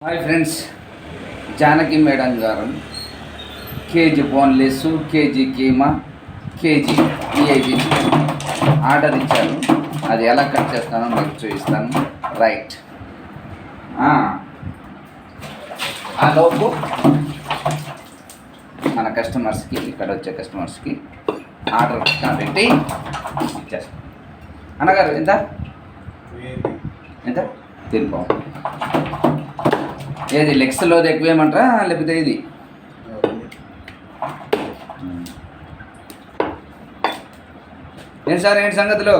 Hi friends, Janaki madam గారు KG boneless, KG keema, KG VIP order ఇచ్చారు. అది ఎలా కట్ చేస్తానో మీకు చూపిస్తాను. రైట్, ఆ లోపు మన కస్టమర్స్కి, ఇక్కడ వచ్చే కస్టమర్స్కి ఆర్డర్ పెట్టి ఇచ్చేస్తాం. అన్నగారు ఎంత ఎంత తినిపో, ఏది లెగ్స్లో ఎక్కువేయమంటారా లేకపోతే ఇది? ఏం సార్, ఏంటి సంగతులు?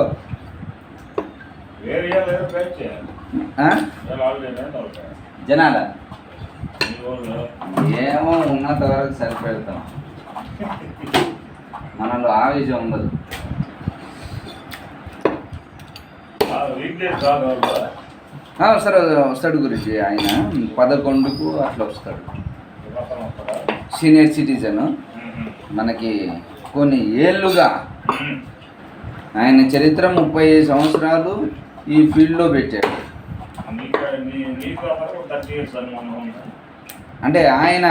జనాల ఏమో ఉన్నంత వరకు సరిపెడతాం, మనలో ఆవేశం ఉండదు. సార్ వస్తాడు గురించి, ఆయన 11కు అట్లా వస్తాడు. సీనియర్ సిటిజన్, మనకి కొన్ని ఏళ్ళుగా ఆయన చరిత్ర 35 సంవత్సరాలు ఈ ఫీల్డ్లో పెట్టాడు. అంటే ఆయన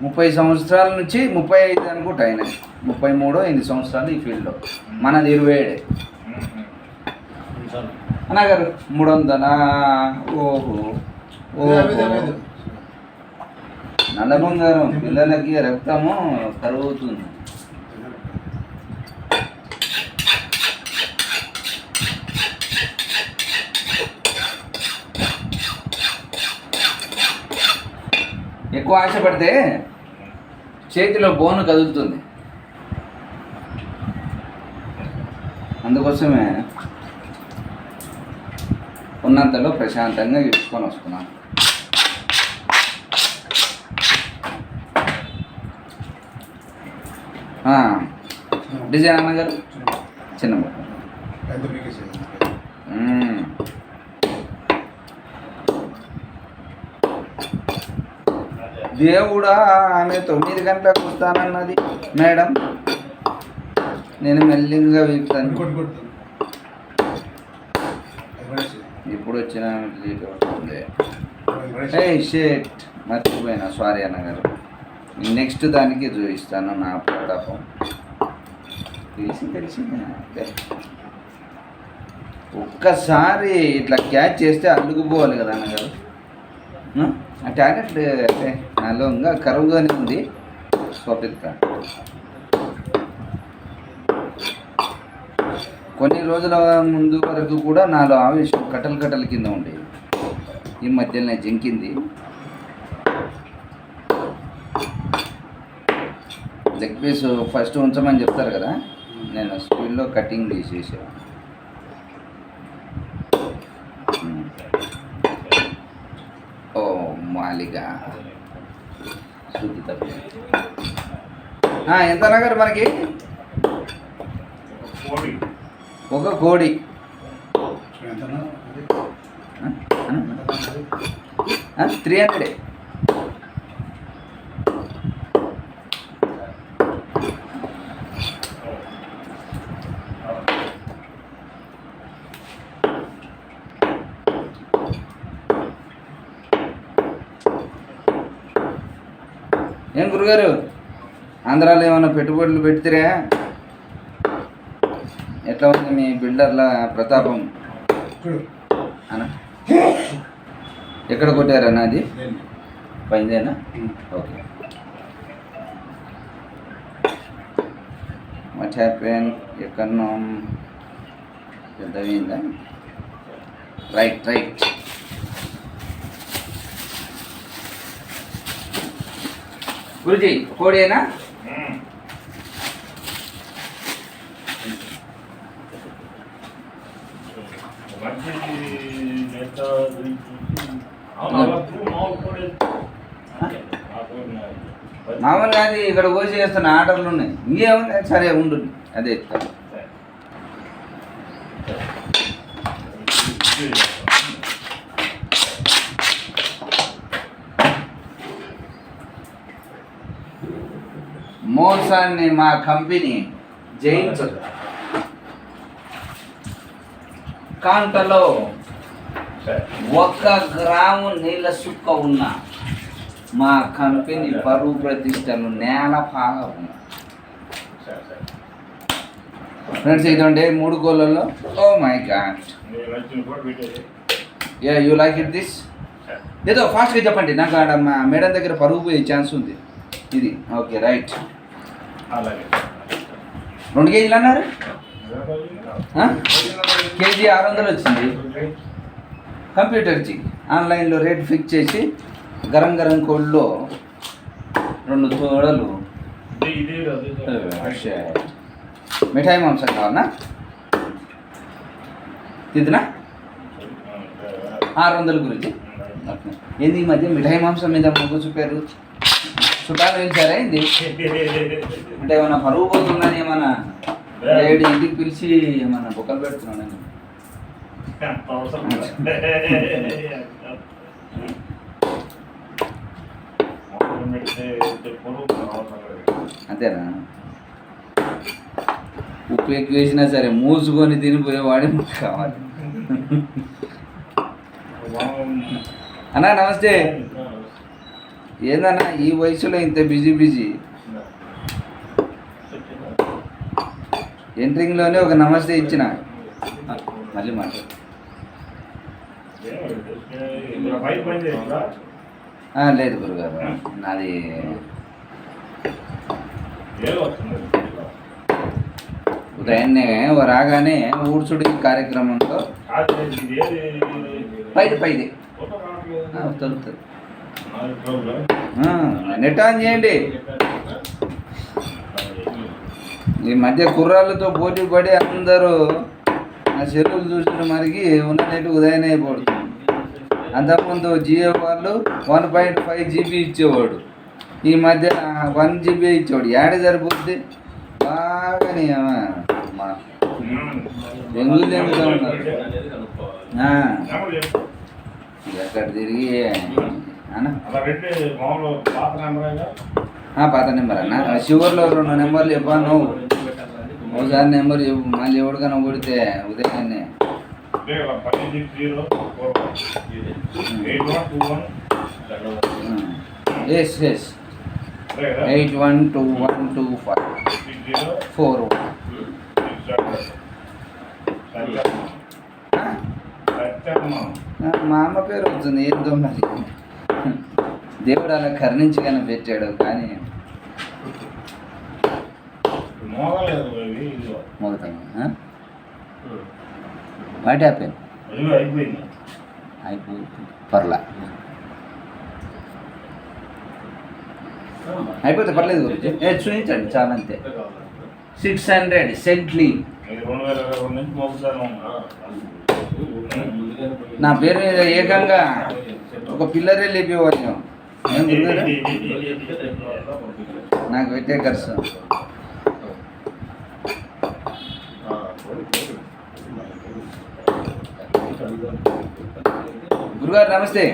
30 సంవత్సరాల నుంచి 35 అనుకుంటా, ఆయన 33 సంవత్సరాలు ఈ ఫీల్డ్లో. మనది 27. అన్నగారు 300. ఓహో నల్ల బంగారం, పిల్లలకి రక్తము కరుగుతుంది. ఎక్కువ ఆశపడితే చేతిలో బోను కదులుతుంది. అందుకోసమే ఉన్నంతలో ప్రశాంతంగా ఇచ్చుకొని వస్తున్నాను. డిజైన్ అన్నగారు చిన్న దేవుడా, ఆమె 9 గంటలకు వస్తానన్నది మేడం. నేను మెల్లింగా వీపుతాను. ఇప్పుడు వచ్చిన షేట్ మర్చిపోయినా, సారీ అన్నగారు. నెక్స్ట్ దానికి చూపిస్తాను నా ప్రతాపం. తెలిసింది. ఒక్కసారి ఇట్లా క్యాచ్ చేస్తే అల్లుకుపోవాలి కదా అన్నగారు. ఆ టాలెంట్ అంటే నాలో ఇంకా కరువుగానే ఉంది. స్వపిత్త కొన్ని రోజుల ముందు వరకు కూడా నాలో ఆవేశం కట్టలు కింద ఉండేది. ఈ మధ్యలోనే జంకింది. లెగ్ పీస్ ఫస్ట్ ఉంచమని చెప్తారు కదా, నేను స్పీడ్లో కటింగ్ తీసేసాను. ఓ మాలిగా శుద్ధి తప్ప. ఎంత అన్నగారు మనకి? ఒక కోడి 300. ఏం గురుగారు, ఆంధ్రాలో ఏమైనా పెట్టుబడులు పెడితే ఎట్లా ఉంది మీ బిల్డర్ల ప్రతాపం అన్న? ఎక్కడ కొట్టారన్న? అది పైందేనా? ఓకే. What happen? ఎక్కడో పెద్దయిందా? రైట్. గురుజీ కోడేనా? మామూలుగా అది ఇక్కడ పోసి చేస్తున్న ఆర్డర్లు ఉన్నాయి. ఇంకేముంది? సరే ఉండు, అదే ఇస్తాను. మోసాన్ని మా కంపెనీ జయించదు. కాంటలో 1 గ్రాము నీళ్ళ సుక్క ఉన్న మా కంపెనీ పరువు ప్రతిష్టలు నేలపాగా ఉన్నాయి ఫ్రెండ్స్. ఇదండి 3 గోళ్ళల్లో. Oh my god, you like it this? ఏదో ఫాస్ట్గా చెప్పండి, నాకు ఆడ మా మేడం దగ్గర పరుగు పోయే ఛాన్స్ ఉంది. ఇది ఓకే, రైట్. 2 కేజీలు అన్నారు, కేజీ 600 వచ్చింది. కంప్యూటర్కి ఆన్లైన్లో రేట్ ఫిక్స్ చేసి గరం గరం కోళ్ళలో 2 తోడలు మిఠాయి మాంసం కావాలన్నా తిద్దునా 600 గురించి. ఏంది ఈ మధ్య మిఠాయి మాంసం మీద మొగ్గు చూపారు? చుట్టాలు పిలిచారా ఏంది? అంటే ఏమన్నా పరువు పోతుందని ఏమన్నా ఇంటికి పిలిచి ఏమన్నా బొక్కలు పెడుతున్నాను? అంతేనా? ఉప్పు ఎక్కువ వేసినా సరే మూసుకొని తినిపోయేవాడే కావాలి. అన్నా నమస్తే. ఏందన్నా ఈ వయసులో ఇంత బిజీ? ఎంట్రింగ్లోనే ఒక నమస్తే ఇచ్చిన, మళ్ళీ మాట్లాడు. లేదు గురుగారు, నాది ఉదయాన్నే రాగానే ఊడ్చుడి కార్యక్రమంతో పైది తొలుతుంది. నెట్ ఆన్ చేయండి. ఈ మధ్య కుర్రాళ్ళతో పోటీ పడి అందరూ నా చెరువులు చూసిన మరికి ఉన్న నెట్ ఉదయాన్నే అయిపోతుంది. అంతకుముందు జియో వాళ్ళు 1.5 GB ఇచ్చేవాడు, ఈ మధ్య 1 GB ఇచ్చేవాడు. ఏడ సరిపోద్ది? బాగా బెంగుళూరు తిరుగుతూ ఉన్నారు. ఎక్కడ తిరిగి పాత నెంబర్ అన్న. షుగర్లో 2 నెంబర్లు చెప్పాను. ఒకసారి నెంబర్ చెప్పు, మళ్ళీ ఎవరికైనా కొడితే ఉదయాన్నే. ఎస్ 81212541. మా అమ్మ పేరు వస్తుంది, ఏందో మరి దేవుడు అలా కరుణించగానే పెట్టాడు. కానీ మోగుతాను. What happen? అయిపోయింది, పర్లా అయిపోతే పర్లేదు గురించి. చూపించండి చాలా, అంతే. 600 సెంట్లీ. నా పేరు మీద ఏకంగా ఒక పిల్లరే లేపేవాళ్ళు. నాకు పెట్టే ఖర్చు. గురుగారు నమస్తే.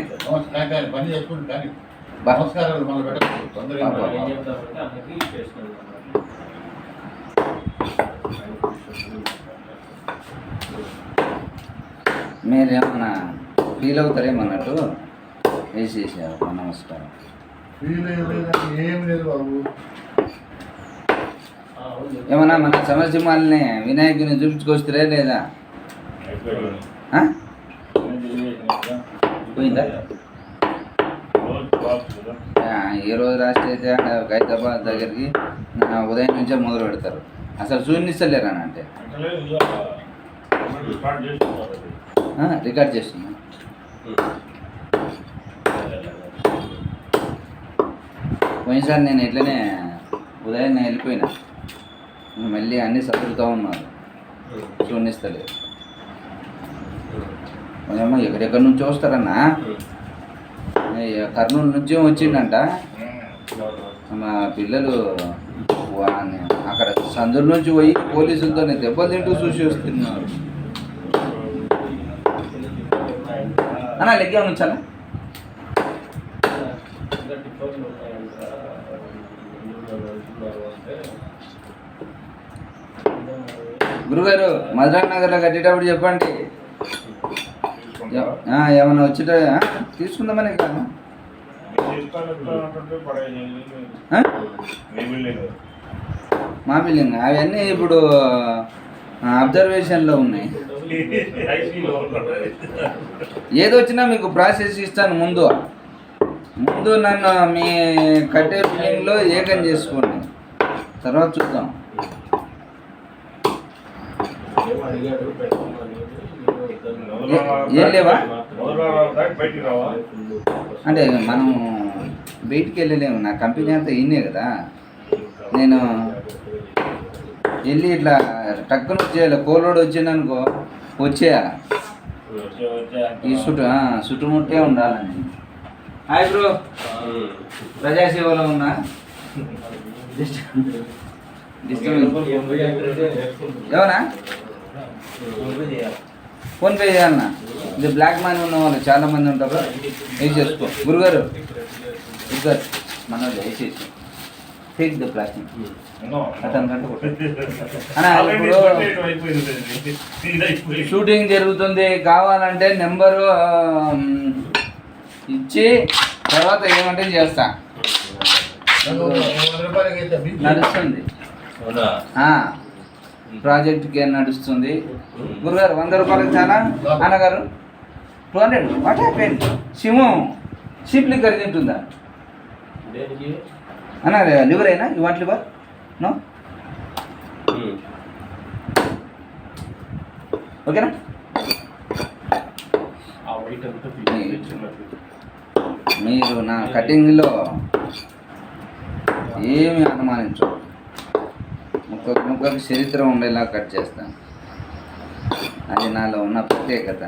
మీరేమన్నా ఫీల్ అవుతారేమన్నట్టు వేసేసారు. నమస్కారం. ఏమన్నా మన సమరసింహాలని వినాయకుని చూపించుకొస్తారే లేదా? పోయిందా? ఏ రోజు రాష్ట్ర అయితే హైదరాబాద్ దగ్గరికి ఉదయం నుంచే మొదలు పెడతారు. అసలు చూనిస్తలేరా అంటే రికార్డ్ చేస్తున్నా. పోయినసారి నేను ఇట్లనే ఉదయం నేను వెళ్ళిపోయినా, మళ్ళీ అన్నీ సదురుతూ ఉన్నారు, చూనిస్తలేదు. ఏమో ఎక్కడెక్కడి నుంచి వస్తారన్నా, కర్నూలు నుంచి వచ్చిండంట మా పిల్లలు. అక్కడ సందుల నుంచి పోయి పోలీసులతోనే దెబ్బలు తింటూ చూసి వస్తున్నారు. అన్నా లెగ్గా ఉంచాలా? గురుగారు మధురా నగర్లో కట్టేటప్పుడు చెప్పండి. ఏమన్నా వచ్చేట తీసుకుందామని కదా. మా బిల్డింగ్ అవన్నీ ఇప్పుడు అబ్జర్వేషన్లో ఉన్నాయి. ఏదొచ్చినా మీకు ప్రాసెస్ ఇస్తాను. ముందు నన్ను మీ కట్టే బిల్డింగ్లో ఏకం చేసుకోండి, తర్వాత చూద్దాం. ఏం లేవా అంటే మనం బయటికి వెళ్ళలేము. నా కంపెనీ అంతా ఈయనే కదా. నేను వెళ్ళి ఇట్లా టక్కున వచ్చేయాలి. కోలోడు వచ్చిందనుకో వచ్చేయాలి. ఈ చుట్టుముట్టే ఉండాలని. హాయ్ బ్రో, ప్రజాసేవలో ఉన్నా. ఎవరా ఫోన్పే చేయాలన్నా? ఇది బ్లాక్ మనీ ఉన్న వాళ్ళు చాలా మంది ఉంటారు. వేసేసుకో గురుగారు, గురుగారు మన వేసేసి టేక్ ద ప్లాస్టిక్ అతనికంటే ఇప్పుడు షూటింగ్ జరుగుతుంది. కావాలంటే నెంబరు ఇచ్చి తర్వాత ఏమంటే చేస్తా. నడుస్తుంది ప్రాజెక్ట్కి నడుస్తుంది. గురుగారు 100 రూపాయలకి చాలా. అన్నగారు 200. What happened? షీప్ లిక్కర్ తింటుందా అన్న? లివర్ అయినా యూ వాంట్ లివర్? నో, ఓకేనా? మీరు నా కటింగ్లో ఏమి అనుమానించు. ముక్కకు చరిత్ర ఉండేలా కట్ చేస్తాను. అది నాలో ఉన్న ప్రత్యేకత.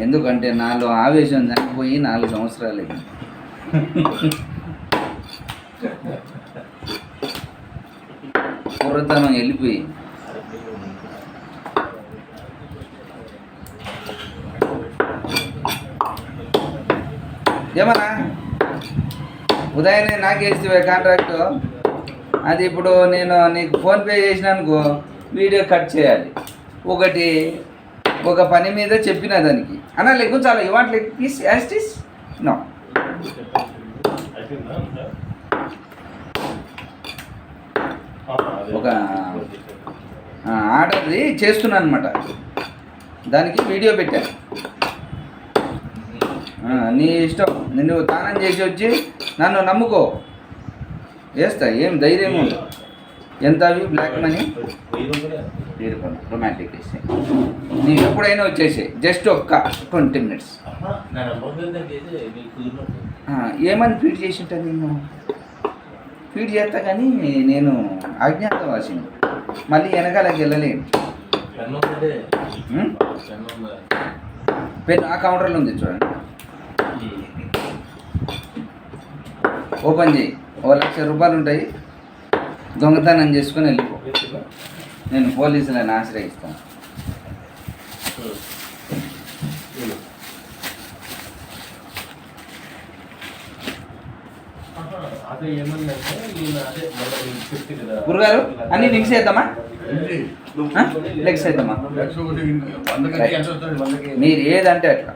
ఎందుకంటే నాలో ఆవేశం చనిపోయి 4 సంవత్సరాలు అయింది. కుర్రతనం వెళ్ళిపోయి ఏమన్నా ఉదయాన్నే నాకేస్తే కాంట్రాక్టు. అది ఇప్పుడు నేను నీకు ఫోన్పే చేసినానుకో వీడియో కట్ చేయాలి. ఒక పని మీద చెప్పిన దానికి అన్న లెగ్గు చాలా you want leg piece as it is? No. ఒక ఆర్డర్ది చేస్తున్నాను అనమాట. దానికి వీడియో పెట్టాను. నీ ఇష్టం, నిన్ను తానం చేసి వచ్చి నన్ను నమ్ముకో, వేస్తా. ఏం ధైర్యం ఉంది. ఎంత అవి బ్లాక్ మనీ? రొమాంటిక్ వేస్తే నీవు ఎప్పుడైనా వచ్చేసి జస్ట్ ఒక్క 20 minutes. ఏమని ఫీడ్ చేసి ఉంటాను నేను? ఫీడ్ చేస్తా కానీ నేను అజ్ఞాతవాసిని. మళ్ళీ వెనకాలకి వెళ్ళలేను. పెన్ ఆ కౌంటర్లో ఉంది చూడండి. ఓపెన్ చేయి. 1,00,000 రూపాయలు ఉంటాయి. దొంగతనం చేసుకొని వెళ్ళిపో. నేను పోలీసులను ఆశ్రయిస్తాను. గురుగారు అన్నీ మిక్స్ చేద్దామా? లెగ్స్ వేద్దామా? మీరు ఏదంటే అట్లా.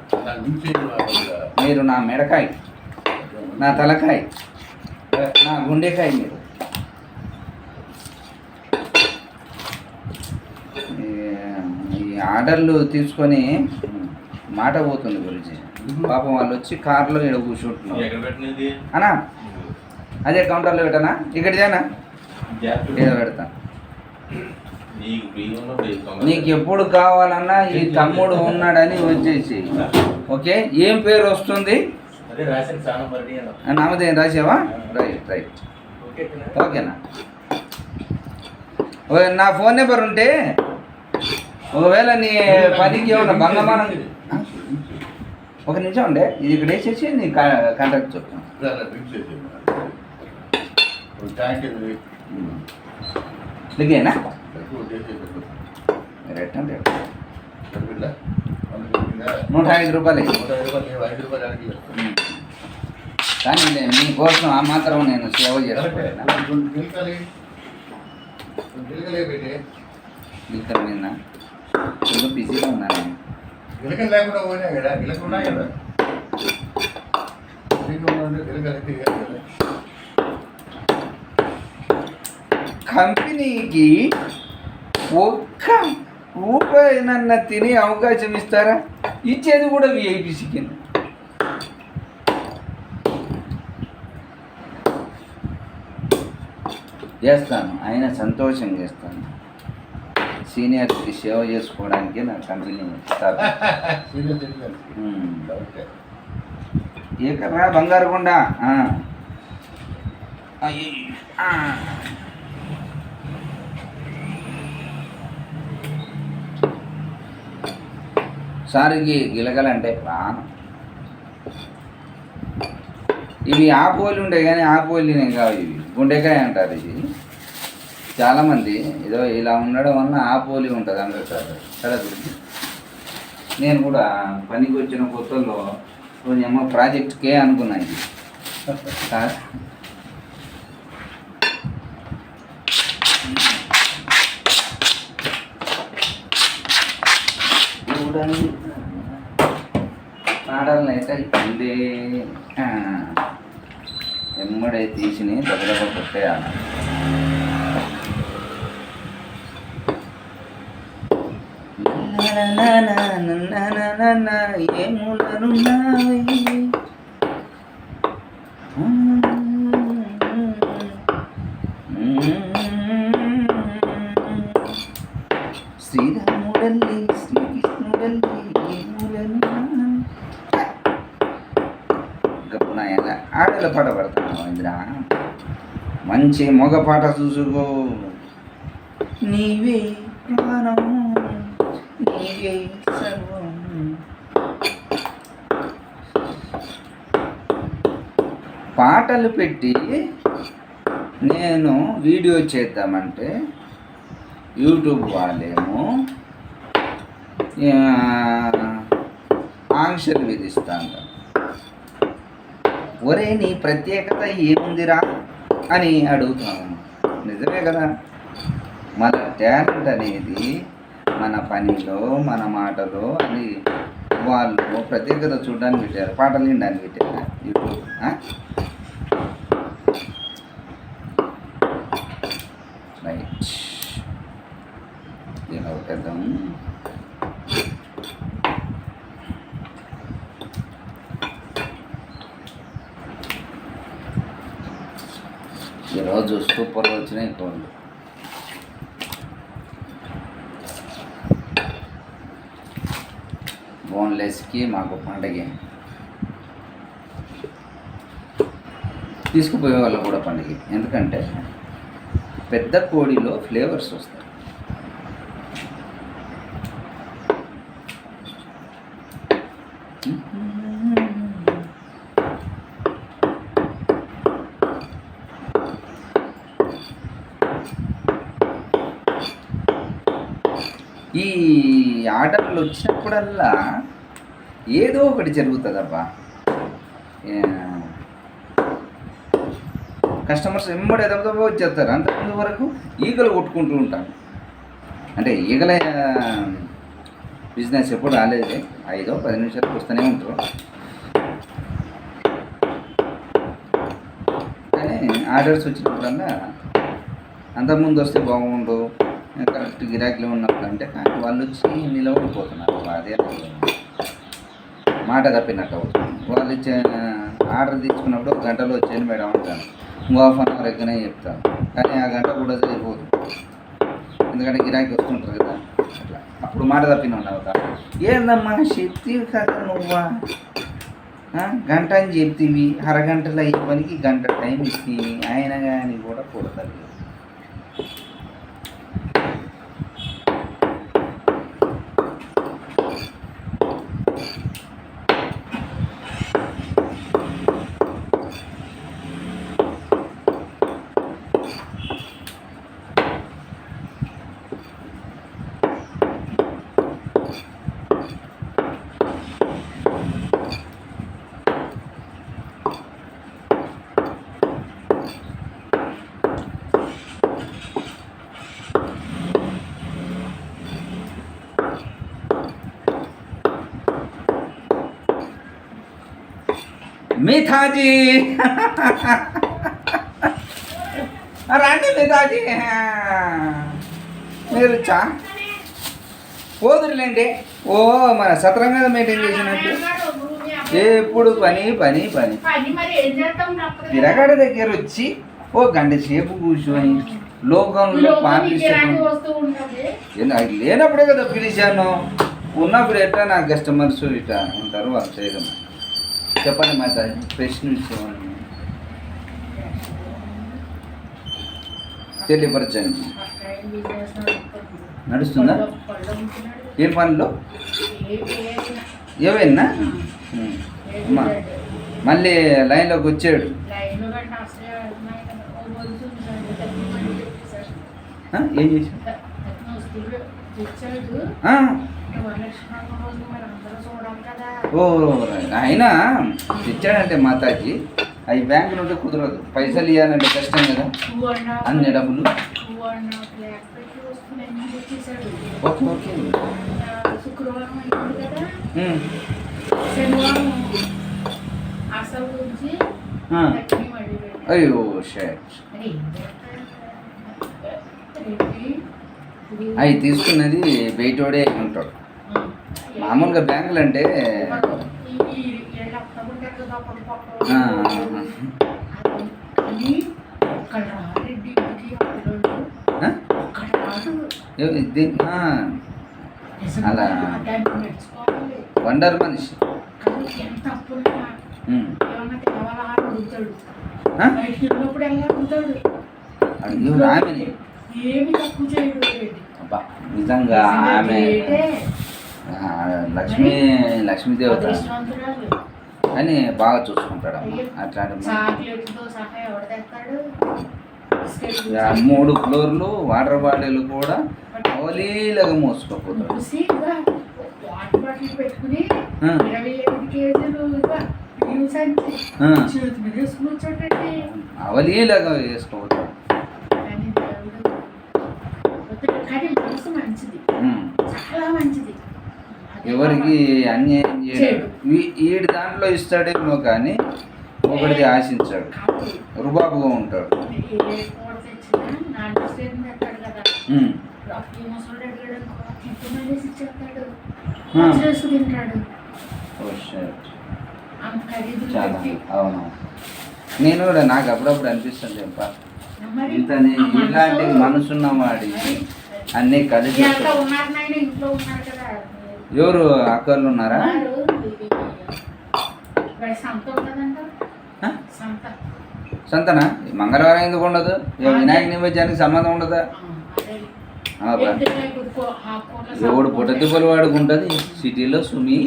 మీరు నా మెడకాయ, నా తలకాయ, నా గుండెకాయ. మీరు ఈ ఆర్డర్లు తీసుకొని మాట పోతుంది గురించి. పాపం వాళ్ళు వచ్చి కార్లో ఇక్కడ కూర్చుంటున్నారు. అన్నా అదే కౌంటర్లో పెట్టనా? ఇక్కడ చేనా? ఏదో పెడతా. నీకు ఎప్పుడు కావాలన్నా ఈ తమ్ముడు ఉన్నాడని వచ్చేసి. ఓకే, ఏం పేరు వస్తుంది? నామదేం రాసావా? రైట్. ఓకేనా? నా ఫోన్ నెంబర్ ఉంటే ఒకవేళ నీ పనికి ఏమన్నా భంగమానం. ఒక నిమిషం ఉండే, ఇది ఇక్కడ వేసేసి నీ కాంటాక్ట్ చెప్తాను. లిగేనా? రేట్ అంటే 105 రూపాయలు. కానీ మీకోసం ఆ మాత్రం నేను సేవ చేసుకోలేను. లిక్కర్ నిన్న బిజీగా ఉన్నాను. గిలకలు లేకుండా పోయినాయి కదా, గిలకలు ఉన్నాయి కదా, గిలకలు. కంపెనీకి ఒక్క రూపాయినన్నా తినే అవకాశం ఇస్తారా? ఇచ్చేది కూడా విఐపి చికెన్. చేస్తాను, ఆయన సంతోషం చేస్తాను. సీనియర్కి సేవ చేసుకోవడానికి నా కంపెనీ ఇస్తారు. ఏకరా బంగారుకొండ. సారికి గిలగలంటే ప్రాణం. ఇవి ఆపోలి ఉంటాయి కానీ ఆపోలినే కావు, ఇవి గుండెకాయ అంటారు. ఇది చాలామంది ఏదో ఇలా ఉండడం వలన ఆపోలి ఉంటుంది అంటారు కదా. నేను కూడా పనికి వచ్చిన కొత్తలో కొంచెం ప్రాజెక్ట్కే అనుకున్నాను. ఇది పాటలను అయితే ఇదే ఎమ్మడే తీసిని దగ్గర కొట్టేయాలి. శ్రీరాముడల్లి శ్రీకృష్ణుడల్లి గప్పునాయన ఆడల పాట పడుతున్నావు ఇంద్ర. మంచి మగ పాట చూసుకో. నీవే ప్రాణం నీవే సర్వం. పాటలు పెట్టి నేను వీడియో చేద్దామంటే యూట్యూబ్ వాళ్ళేమో ఆంక్షలు విధిస్తాను. ఒరే నీ ప్రత్యేకత ఏముందిరా అని అడుగుతున్నాను. నిజమే కదా, మన టాలెంట్ అనేది మన పనిలో మన మాటలో అని వాళ్ళు ప్రత్యేకత చూడడానికి పెట్టారు, పాటలు వినడానికి పెట్టారు యూట్యూబ్. రైట్, ఇలా పెట్టేద్దాం. ఈరోజు సూపర్గా వచ్చినాయి కోళ్ళు. బోన్లెస్కి మాకు పండగే, తీసుకుపోయే వాళ్ళు కూడా పండుగ. ఎందుకంటే పెద్ద కోడిలో ఫ్లేవర్స్ వస్తాయి. ఈ ఆర్డర్లు వచ్చినప్పుడల్లా ఏదో ఒకటి జరుగుతుందబ్బా. కస్టమర్స్ ఎమ్మడి ఎదగదో వచ్చేస్తారు. అంతకుముందు వరకు ఈగలు కొట్టుకుంటూ ఉంటాను. అంటే ఈగల బిజినెస్ ఎప్పుడు రాలేదు. 5-10 నిమిషాలకు వస్తూనే ఉంటారు. కానీ ఆర్డర్స్ వచ్చినప్పుడల్లా అంతకుముందు వస్తే బాగుండు, కరెక్ట్ గిరాకీలో ఉన్నప్పుడు అంటే కానీ వాళ్ళు వచ్చి నిలబడిపోతున్నారు. అదే మాట తప్పినట్టు అవుతుంది. వాళ్ళు ఇచ్చే ఆర్డర్ తీసుకున్నప్పుడు 1 గంటలో వచ్చేది మేడం అంటాను, ఇంకో ½ అవర్ ఎక్కనే చెప్తాను. కానీ ఆ గంట కూడా సరిపోదు, ఎందుకంటే గిరాకీ వస్తుంటారు కదా. అట్లా అప్పుడు మాట తప్పిన అవుతా. ఏందమ్మా చెప్తీవి కదా నువ్వా, గంట అని చెప్తీవి, అరగంటలో అయ్యే పనికి గంట టైం ఇస్తీవి, ఆయన కానీ కూడా కొడతారు. మిథాజీ రండి మిథాజీ మీరు పోదురులేండి. ఓ మన సత్రంగా మెయింటైన్ చేసినట్టు ఎప్పుడు పని పని పని తిరగడ దగ్గర వచ్చి ఓ గంట సేపు కూర్చొని లోకంలో లేనప్పుడే కదా పిలిచాను. ఉన్నప్పుడు ఎట్లా నా కస్టమర్స్ ఇట్లా ఉంటారు వాళ్ళు చేయడం. చెప్పండి మాతాజీ, ప్రశ్న ఇచ్చేవాళ్ళు తెలియపరచండి. నడుస్తుందా? ఏం పనులు ఏవైనా? అమ్మా మళ్ళీ లైన్లోకి వచ్చాడు. ఏం చేశాడు? ఓ ఆయన తెచ్చాడంటే మాతాజీ అవి బ్యాంకు నుండి కుదరదు. పైసలు ఇవ్వాలంటే కష్టం కదా, అన్ని డబ్బులు. Okay okay. అయ్యో షర్ట్ అవి తీసుకున్నది బయటోడే ఉంటాడు. మామూలుగా బ్యాంకులు అంటే అలా వండర్ మనిషి. అయ్యో ఆమెని అబ్బా నిజంగా ఆమె లక్ష్మీదేవత అని బాగా చూసుకుంటాడు అమ్మ. అట్లాంటి 3 ఫ్లోర్లు వాటర్ బాటిల్ కూడా అవలీలగా మోసుకోపోతాడు. అవలీలగా వేసుకోపోతాడు. ఎవరికి అన్యాయం చేయడు. వీడి దాంట్లో ఇస్తాడేమో కానీ ఒకటిది ఆశించాడు. రుబాబుగా ఉంటాడు. చాలా అవును. నేను కూడా నాకు అప్పుడప్పుడు అనిపిస్తుంది ఇంతని ఇలాంటి మనసున్న వాడి అన్నీ కలిసి. ఎవరు అక్కర్లు ఉన్నారా? సంతనా? మంగళవారం ఎందుకు ఉండదు? వినాయక నిమజ్జనానికి సంబంధం ఉండదా? ఎవడు పుట్టతిప్పలు వాడుకుంటుంది సిటీలో సుమి.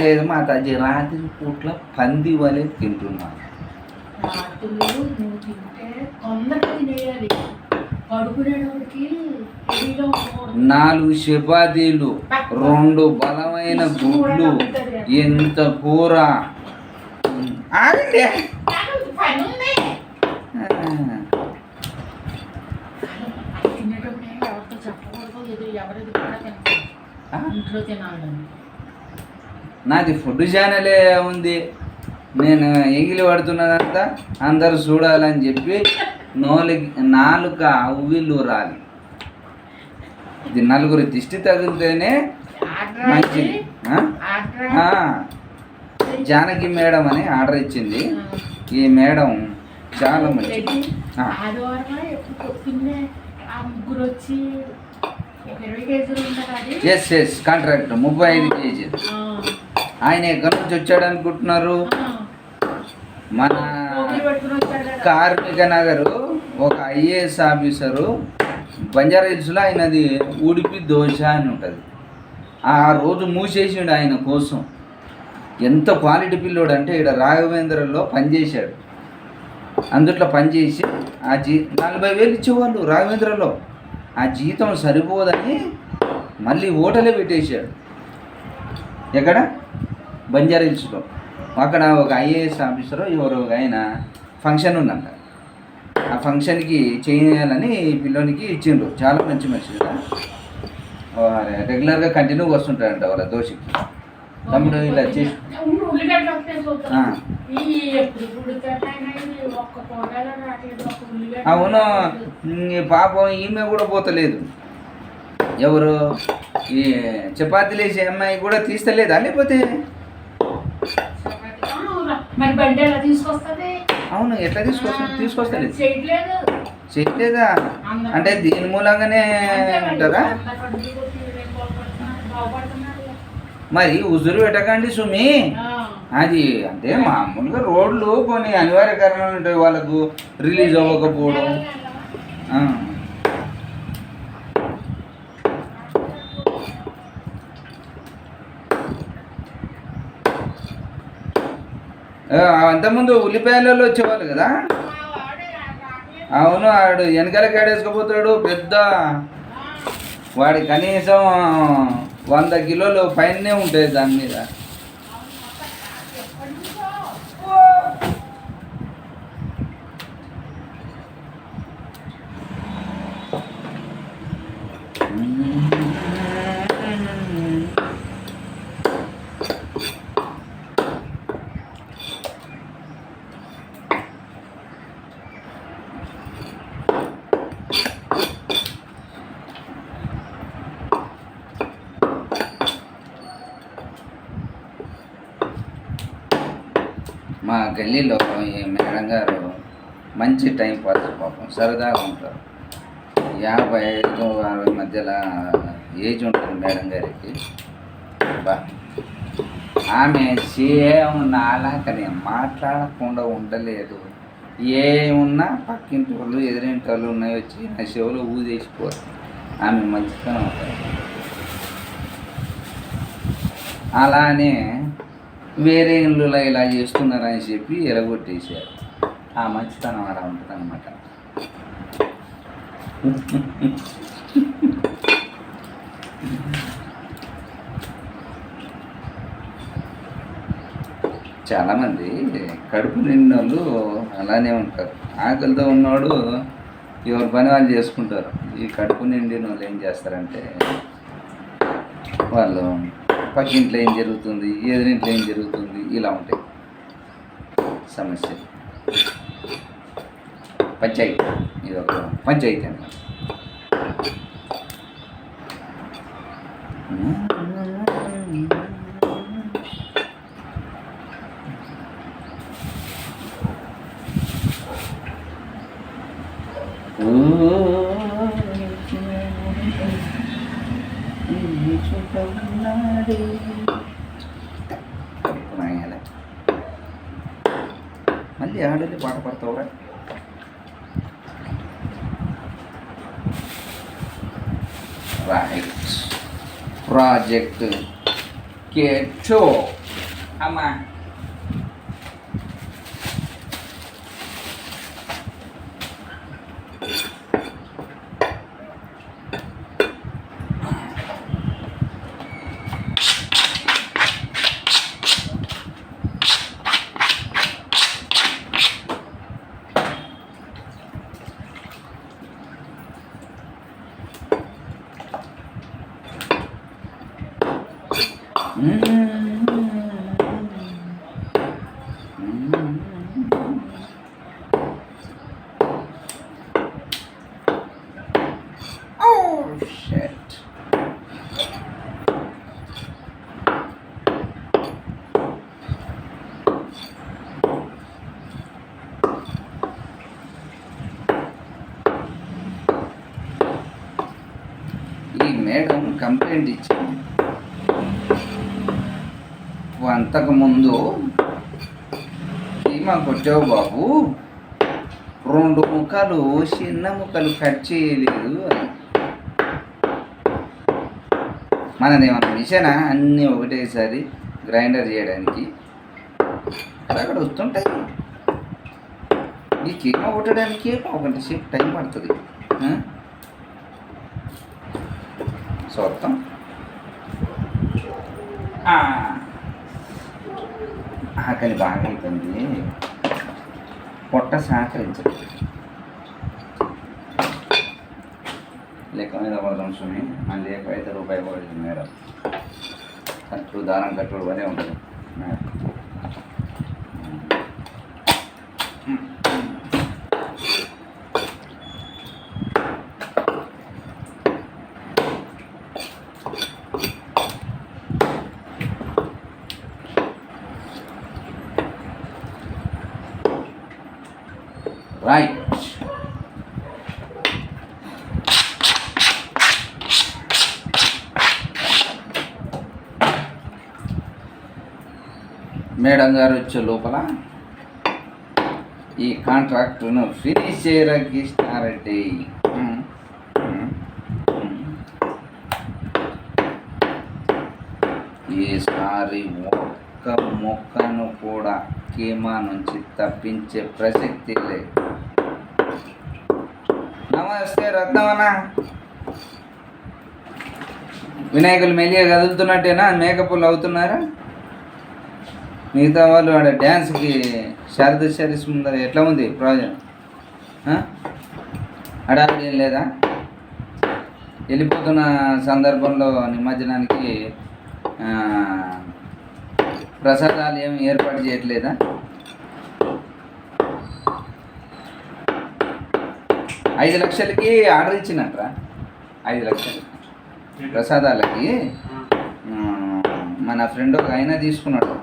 లేదు మాతాజీ రాత్రి పూట్ల పంది వలె తింటున్నా. 4 చపాతీలు, 2 బలమైన గుడ్లు, ఎంత కూర. ఆగండి. నాది ఫుడ్ ఛానలే ఉంది. నేను ఎంగిలి పడుతున్నదంతా అందరూ చూడాలని చెప్పి నాలుక ఉవ్విళ్ళు రాలి. ఇది 4 దిష్టి తగిలితేనే మంచిది. జానకి మేడం అని ఆర్డర్ ఇచ్చింది. ఈ మేడం చాలా మంచిది. ఎస్ ఎస్ కాంట్రాక్ట్ 35 కేజీలు. ఆయన ఎక్కడి నుంచి వచ్చాడు అనుకుంటున్నారు? మన కార్మిక నగరు ఒక ఐఏఎస్ ఆఫీసరు బంజారా హిల్స్లో ఆయనది ఉడిపి దోశ అని ఉంటుంది. ఆ రోజు మూసేసిండు ఆయన కోసం. ఎంత క్వాలిటీ పిల్లోడు అంటే ఇక్కడ రాఘవేంద్రలో పనిచేశాడు. అందుట్లో పనిచేసి 40,000 ఇచ్చేవాళ్ళు రాఘవేంద్రలో. ఆ జీతం సరిపోదని మళ్ళీ హోటలే పెట్టేశాడు. ఎక్కడ? బంజారా హిల్స్లో. అక్కడ ఒక ఐఏఎస్ ఆఫీసరు ఎవరు ఆయన ఫంక్షన్ ఉందంట. ఆ ఫంక్షన్కి చేయాలని పిల్లోనికి ఇచ్చిండ్రు. చాలా మంచి మనిషి కదా, రెగ్యులర్గా కంటిన్యూగా వస్తుంటాడంట వాళ్ళ దోషికి. తమ్ముడు ఇలా చేసి ఉల్లిగడ్డ ఒకటే ఆ, చూద్దాం. ఈ ఎప్పుడు ఉల్లిగడ్డైనా ఇది ఒక్క కూరగాయలు రావట్లేదు, ఒక్క ఉల్లిగడ్డ అవును. ఈ పాపం ఈమె కూడా పోతలేదు. ఎవరు ఈ చపాతీలు వేసే అమ్మాయి కూడా తీస్తలేదా లేకపోతే? మరి బండి ఎలా తీసుకొస్తుంది? అవును, ఎట్లా తీసుకొస్తలేదు చేయట్లేదు. చేయలేదా? అంటే దీని మూలంగానే అంటారా? మరి ఉసురు పెట్టకండి సుమి. అది అంటే మామూలుగా రోడ్లు కొన్ని అనివార్య కారణాలు ఉంటాయి వాళ్ళకు రిలీజ్ అవ్వకపోవడం. ఆ. అంతకుముందు ఉల్లిపాయలలో వచ్చేవాళ్ళు కదా. అవును, ఆడు వెనకాల కాడేసుకుపోతాడు పెద్ద. వాడి కనీసం 100 కిలోలు పైనే ఉంటుంది దాని మీద. మా గల్లీలో ఈ మేడం గారు మంచి టైం పాస్ పాపం, సరదాగా ఉంటారు. 55-60 మధ్యలో ఏజ్ ఉంటుంది మేడం గారికి. బా ఆమె సేమ్ నాలాకనే మాట్లాడకుండా ఉండలేదు. ఏమున్నా పక్కింటి వాళ్ళు ఎదురింటి వాళ్ళు ఉన్నాయి వచ్చి నా చెవులు ఊదేసిపోరు. ఆమె మంచితనం ఉంటుంది. అలానే వేరే ఇళ్ళలో ఇలా చేస్తున్నారని చెప్పి ఎరగొట్టేశారు. ఆ మంచితనం అలా ఉంటుంది అన్నమాట. చాలామంది కడుపు నిండినోళ్ళు అలానే ఉంటారు. ఆకలితో ఉన్నవాడు ఎవరి పని వాళ్ళు చేసుకుంటారు. ఈ కడుపు నిండిన వాళ్ళు ఏం చేస్తారంటే వాళ్ళు పక్కింట్లో ఏం జరుగుతుంది, ఎదురింట్లో ఏం జరుగుతుంది, ఇలా ఉంటాయి సమస్యలు. పంచాయతీ, ఇది ఒక పంచాయతీ అన్నమాట. మళ్ళీ ఆడలే పాట పడతావురా. రైట్, ప్రాజెక్ట్ కేటో అమ్మా. Oh shit. ఈ మేడం కంప్లైంట్ ఇచ్చింది. అంతకుముందు ఏమా కొట్టావు బాబు, 2 ముక్కలు చిన్న ముక్కలు కట్ చేయలేదు అని. మనదేమన్నా మిషనా అన్నీ ఒకటేసారి గ్రైండర్ చేయడానికి? అక్కడ వస్తుంటాయి. ఈ కీమా కొట్టడానికి 1 గంట సేపు టైం పడుతుంది. చూద్దాం. ఆకలి బాగా అవుతుంది, పొట్ట సహకరించదు. లెక్క మీద పడదాం సుమి, మళ్ళీ ₹1 పడింది మేడం. కట్టు దారం కట్టుడు పనే ఉంటుంది. రైట్. మేడం గారు వచ్చే లోపల ఈ కాంట్రాక్టును ఫినిష్ చేయడానికి ఇస్తారండి. ఈసారి ఒక్క మొక్కను కూడా కీమా నుంచి తప్పించే ప్రసక్తి లేదు. నమస్తే రత్నమన్నా. వినాయకులు మెల్లిగా కదులుతున్నట్టేనా? మేకప్లు అవుతున్నారా? మిగతా వాళ్ళు ఆడ డ్యాన్స్కి శారద శారీస్ ముందర ఎట్లా ఉంది ప్రాజెక్ట్? హడావిడి ఏం లేదా? వెళ్ళిపోతున్న సందర్భంలో నిమజ్జనానికి ప్రసాదాలు ఏమి ఏర్పాటు చేయట్లేదా? ఐదు లక్షలకి ఆర్డర్ ఇచ్చినట్రా. 5 లక్షలు ప్రసాదాలకి మన ఫ్రెండ్ ఒక ఆయన తీసుకున్నాడు.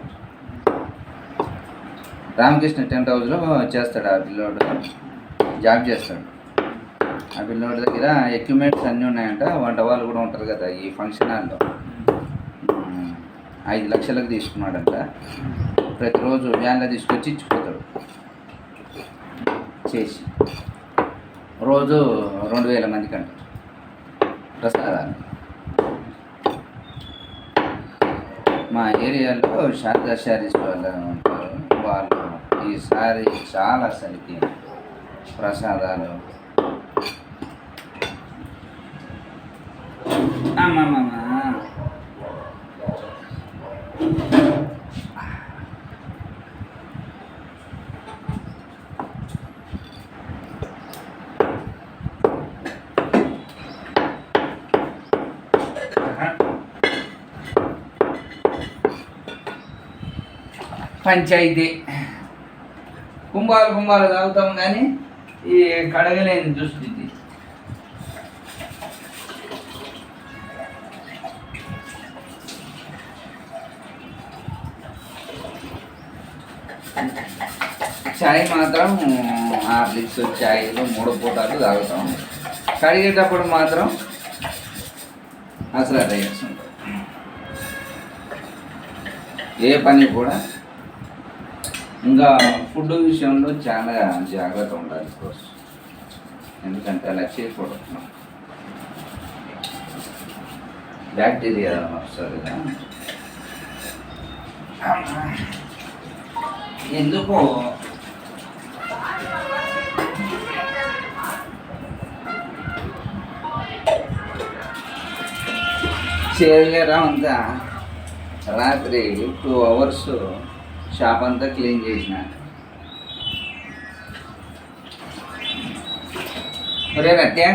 రామకృష్ణ టెంట్ హౌస్లో చేస్తాడు. ఆ పిల్లోడు జాబ్ చేస్తాడు. ఆ పిల్లోడి దగ్గర ఎక్విప్మెంట్స్ అన్నీ ఉన్నాయంట. వంట వాళ్ళు కూడా ఉంటారు కదా ఈ ఫంక్షన్ హాల్లో. 5 లక్షలకు తీసుకున్నాడంట. ప్రతిరోజు వ్యాన్లో తీసుకొచ్చి ఇచ్చిపోతాడు చేసి. రోజు 2000 మందికి అంట ప్రసాదాలు. మా ఏరియాలో శారదా శారీస్ వాళ్ళు ఉంటారు. వాళ్ళు ఈసారి చాలా సరికి ప్రసాదాలు పంచాయితీ కుంభాలు తాగుతాం కానీ ఈ కడగలేని దుస్థితి. చాయ్ మాత్రం హార్లిక్స్ చాయ్లు 3 పూటలు తాగుతాం. కడిగేటప్పుడు మాత్రం అసలు రేట్స్ ఉంటాయి. ఏ పని కూడా ఇంకా ఫుడ్ విషయంలో చాలా జాగ్రత్త ఉండాలి కోర్స్. ఎందుకంటే అలా చేయకూడదు. బ్యాక్టీరియా వస్తుంది కదా. ఎందుకో చేయలేరా అంతా. రాత్రి 2 అవర్స్ షాప్ అంతా క్లీన్ చేసిన. ఒరే రత్య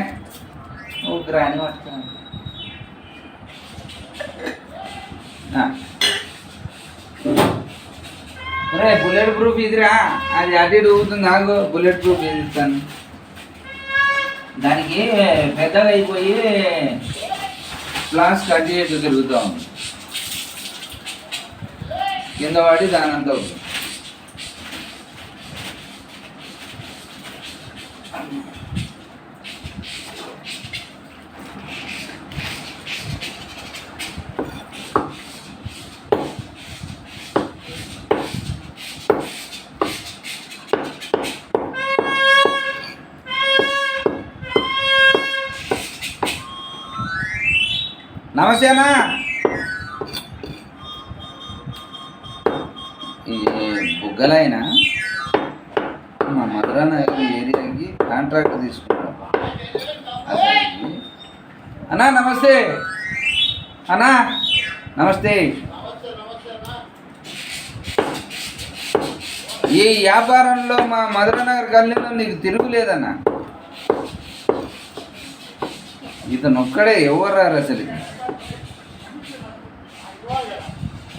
గ్రాని పట్టుకున్నా. ఒరే బుల్లెట్ ప్రూఫ్ ఇదిరా. అది అటు ఇటు ఊగుతుంది. ఆగు, బుల్లెట్ ప్రూఫ్ ఇది ఇస్తాను. దానికి పెద్దగా అయిపోయి గ్లాస్ కట్ చేసి తిరుగుతూ ఉంది. కింద వాడి దాని అంతా అవుతుంది. నమస్తే అన్న. ఈ బుగ్గలైనా మా మధురానగర్ ఏరియాకి కాంట్రాక్ట్ తీసుకున్నాం. అన్నా నమస్తే. అన్నా నమస్తే. ఈ వ్యాపారంలో మా మధురానగర్ గల్లీలో నీకు తిరుగులేదన్నా. ఇతను ఒక్కడే ఎవరు రారు అసలు.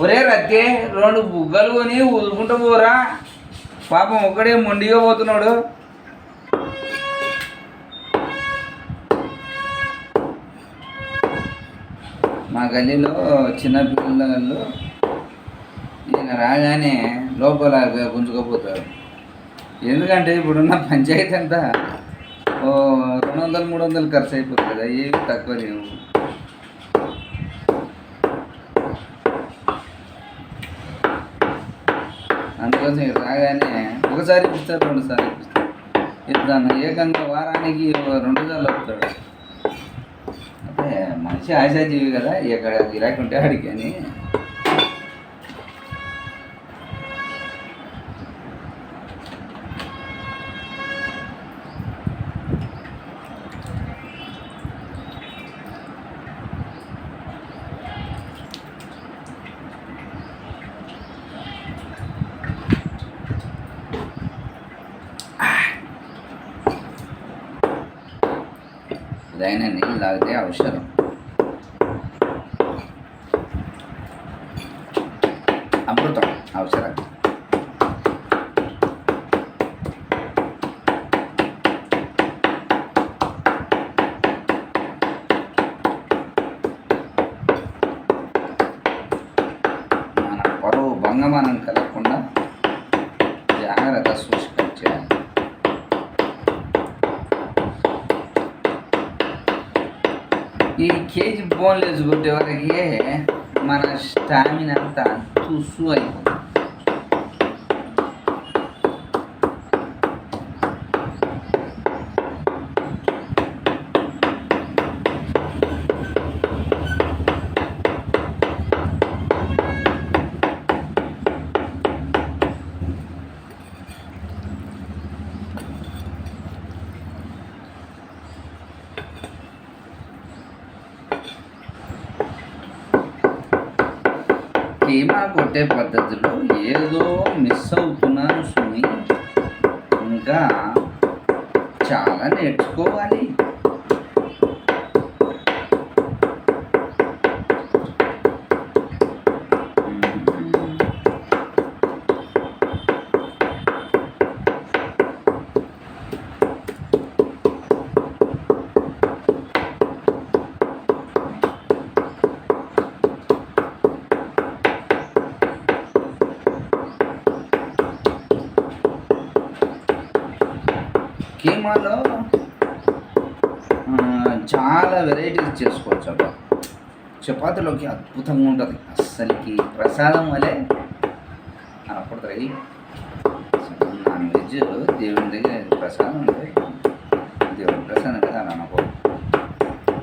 ఒరే రత్తే 2 బుగ్గలు కొని ఊదుకుంటూ పోరా, పాపం ఒక్కడే మొండిగా పోతున్నాడు. మా గల్లీలో చిన్నపిల్లలు ఈయన రాగానే లోపల గుంజుకపోతారు. ఎందుకంటే ఇప్పుడున్న పంచాయతీ అంతా 200-300 ఖర్చు అయిపోతుంది కదా, ఏమి తక్కువ లేవు. అందుకోసం రాగానే ఒకసారి ఇప్పిస్తారు, 2 సార్లు ఇప్పిస్తారు. ఇద్దాను ఏకంగా వారానికి 2 సార్లు అవుతాడు. అంటే మనిషి ఆశాజీవి కదా, ఎక్కడ గిరాకీ ఉంటే అడిగి అని. ఇదైనా నీళ్ళు తాగితే ఔషధం. అమృతం ఔషధం. మన పరువు భంగమానం కలగకుండా జాగ్రత్త సూచికం చేయాలి. ఈ కేజీ బోన్లెస్ కొట్టే వరకు మన స్టామినా అంతా తుస్సు అయిపోతుంది. కీమా కొట్టే పద్ధతిలో ఏదో మిస్ అవుతున్నాను సుమి, ఇంకా చాలా నేర్చుకోవాలి. కీమాలో చాలా వెరైటీస్ చేసుకోవచ్చు అబ్బా. చపాతీలోకి అద్భుతంగా ఉంటుంది, అస్సలకి ప్రసాదం వలె అనకూడదు. నాన్ వెజ్ దేవుని దగ్గర ప్రసాదం ఉంటుంది, దేవుని ప్రసాదం కదా అని అనకూడదు.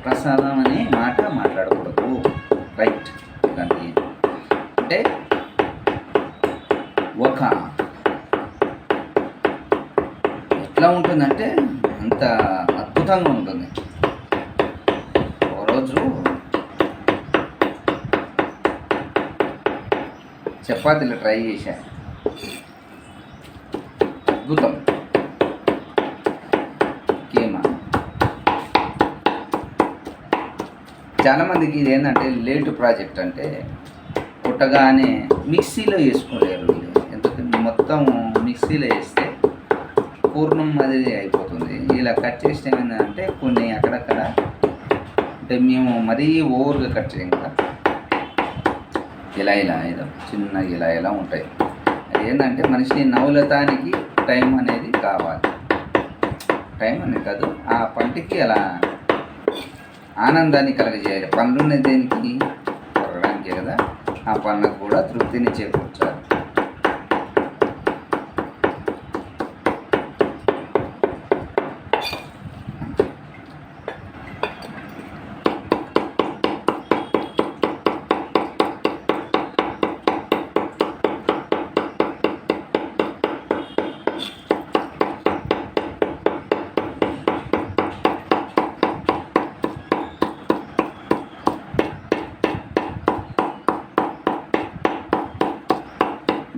ప్రసాదం అనే మాట మాట్లాడకూడదు, రైట్? దానికి అంటే ఒక ఎట్లా ఉంటుందంటే అంత అద్భుతంగా ఉంటుంది. ఒకరోజు చపాతీలు ట్రై చేశాను, అద్భుతం. కీమా చాలామందికి ఇది ఏంటంటే లేటు ప్రాజెక్ట్, అంటే పుట్టగానే మిక్సీలో వేసుకోలేరు. ఎందుకంటే మొత్తం మిక్సీలో వేస్తే పూర్ణం అది అయిపోతుంది. ఇలా కట్ చేస్తే ఏమైందంటే కొన్ని అక్కడక్కడ, అంటే మేము మరీ ఓవర్గా కట్ చేయం కదా, ఇలా ఏదో చిన్న ఇలా ఉంటాయి. అది ఏంటంటే మనిషి నవలతానికి టైం అనేది కావాలి. టైం అనేది కాదు, ఆ పంటకి అలా ఆనందాన్ని కలగజేయాలి. పనులున్న దేనికి కొరగడానికే కదా, ఆ పనులకు కూడా తృప్తిని చేకూర్చాలి.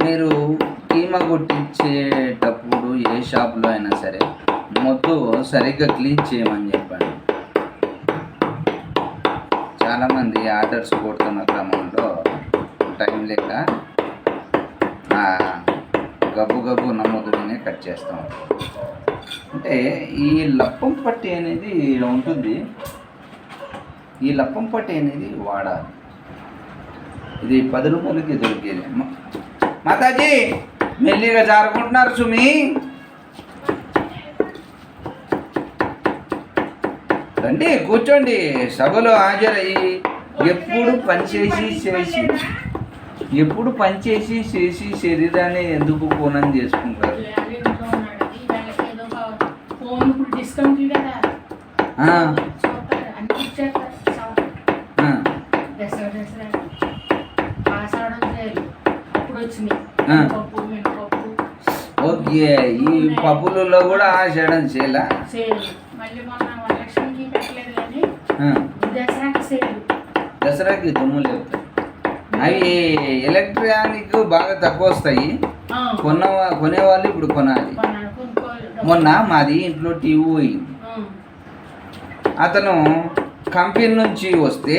మీరు కీమా కొట్టించేటప్పుడు ఏ షాప్లో అయినా సరే మొత్తం సరిగ్గా క్లీన్ చేయమని చెప్పండి. చాలామంది ఆర్డర్స్ కొడుతున్న క్రమంలో టైం లేక గబ్బు గబ్బు నమ్మదునే కట్ చేస్తాం. అంటే ఈ లప్పం పట్టి అనేది ఉంటుంది, ఈ లప్పం పట్టి అనేది వాడాలి. ఇది 10 రూపాయలకి దొరికేది. మాతాజీ మెల్లిగా జారుకుంటున్నారు సుమి. రండి కూర్చోండి, సభలో హాజరయ్యి ఎప్పుడు పనిచేసి చేసి శరీరాన్ని ఎందుకు పూనం చేసుకుంటారు? ఓకే, ఈ పప్పులలో కూడా ఆషాఢం చేయాల. దసరాకి దుమ్ము లేవు. అవి ఎలక్ట్రానిక్ బాగా తక్కువ వస్తాయి, కొనేవాళ్ళు ఇప్పుడు కొనాలి. మొన్న మాది ఇంట్లో టీవీ పోయింది, అతను కంపెనీ నుంచి వస్తే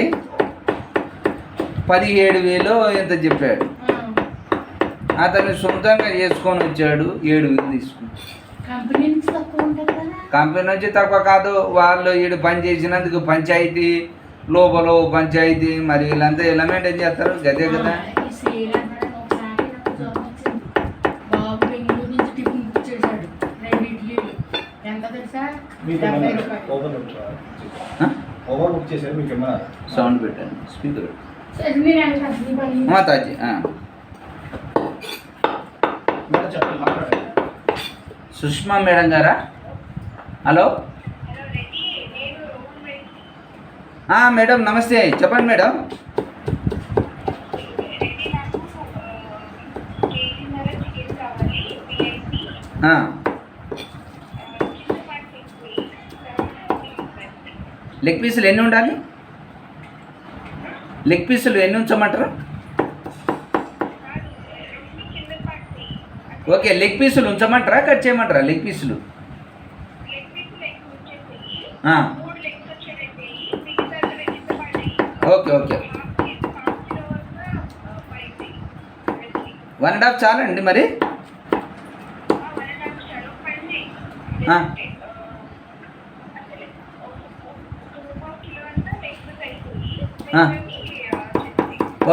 17,000 ఎంత చెప్పాడు. అతను సొంతంగా చేసుకొని వచ్చాడు, 7,000 తీసుకున్నాడు. కంపెనీ నుంచి తక్కువ కాదు, వాళ్ళు ఈడు పని చేసినందుకు పంచాయతీ లోపల పంచాయతీ, మరి వీళ్ళంతా ఎలా మెయింటైన్ చేస్తారు? గదే కదా. సౌండ్ పెట్టండి, స్పీకర్ మాతాజీ. సుష్మా మేడం గారా? హలో మేడం నమస్తే, చెప్పండి మేడం. లెగ్ పీసులు ఎన్ని ఉండాలి? లెగ్ పీసులు ఎన్ని ఉంచమంటారు? ఓకే, లెగ్ పీసులు ఉంచమంటారా కట్ చేయమంటారా? లెగ్ పీసులు ఓకే ఓకే, 1.5 చాలండి మరి.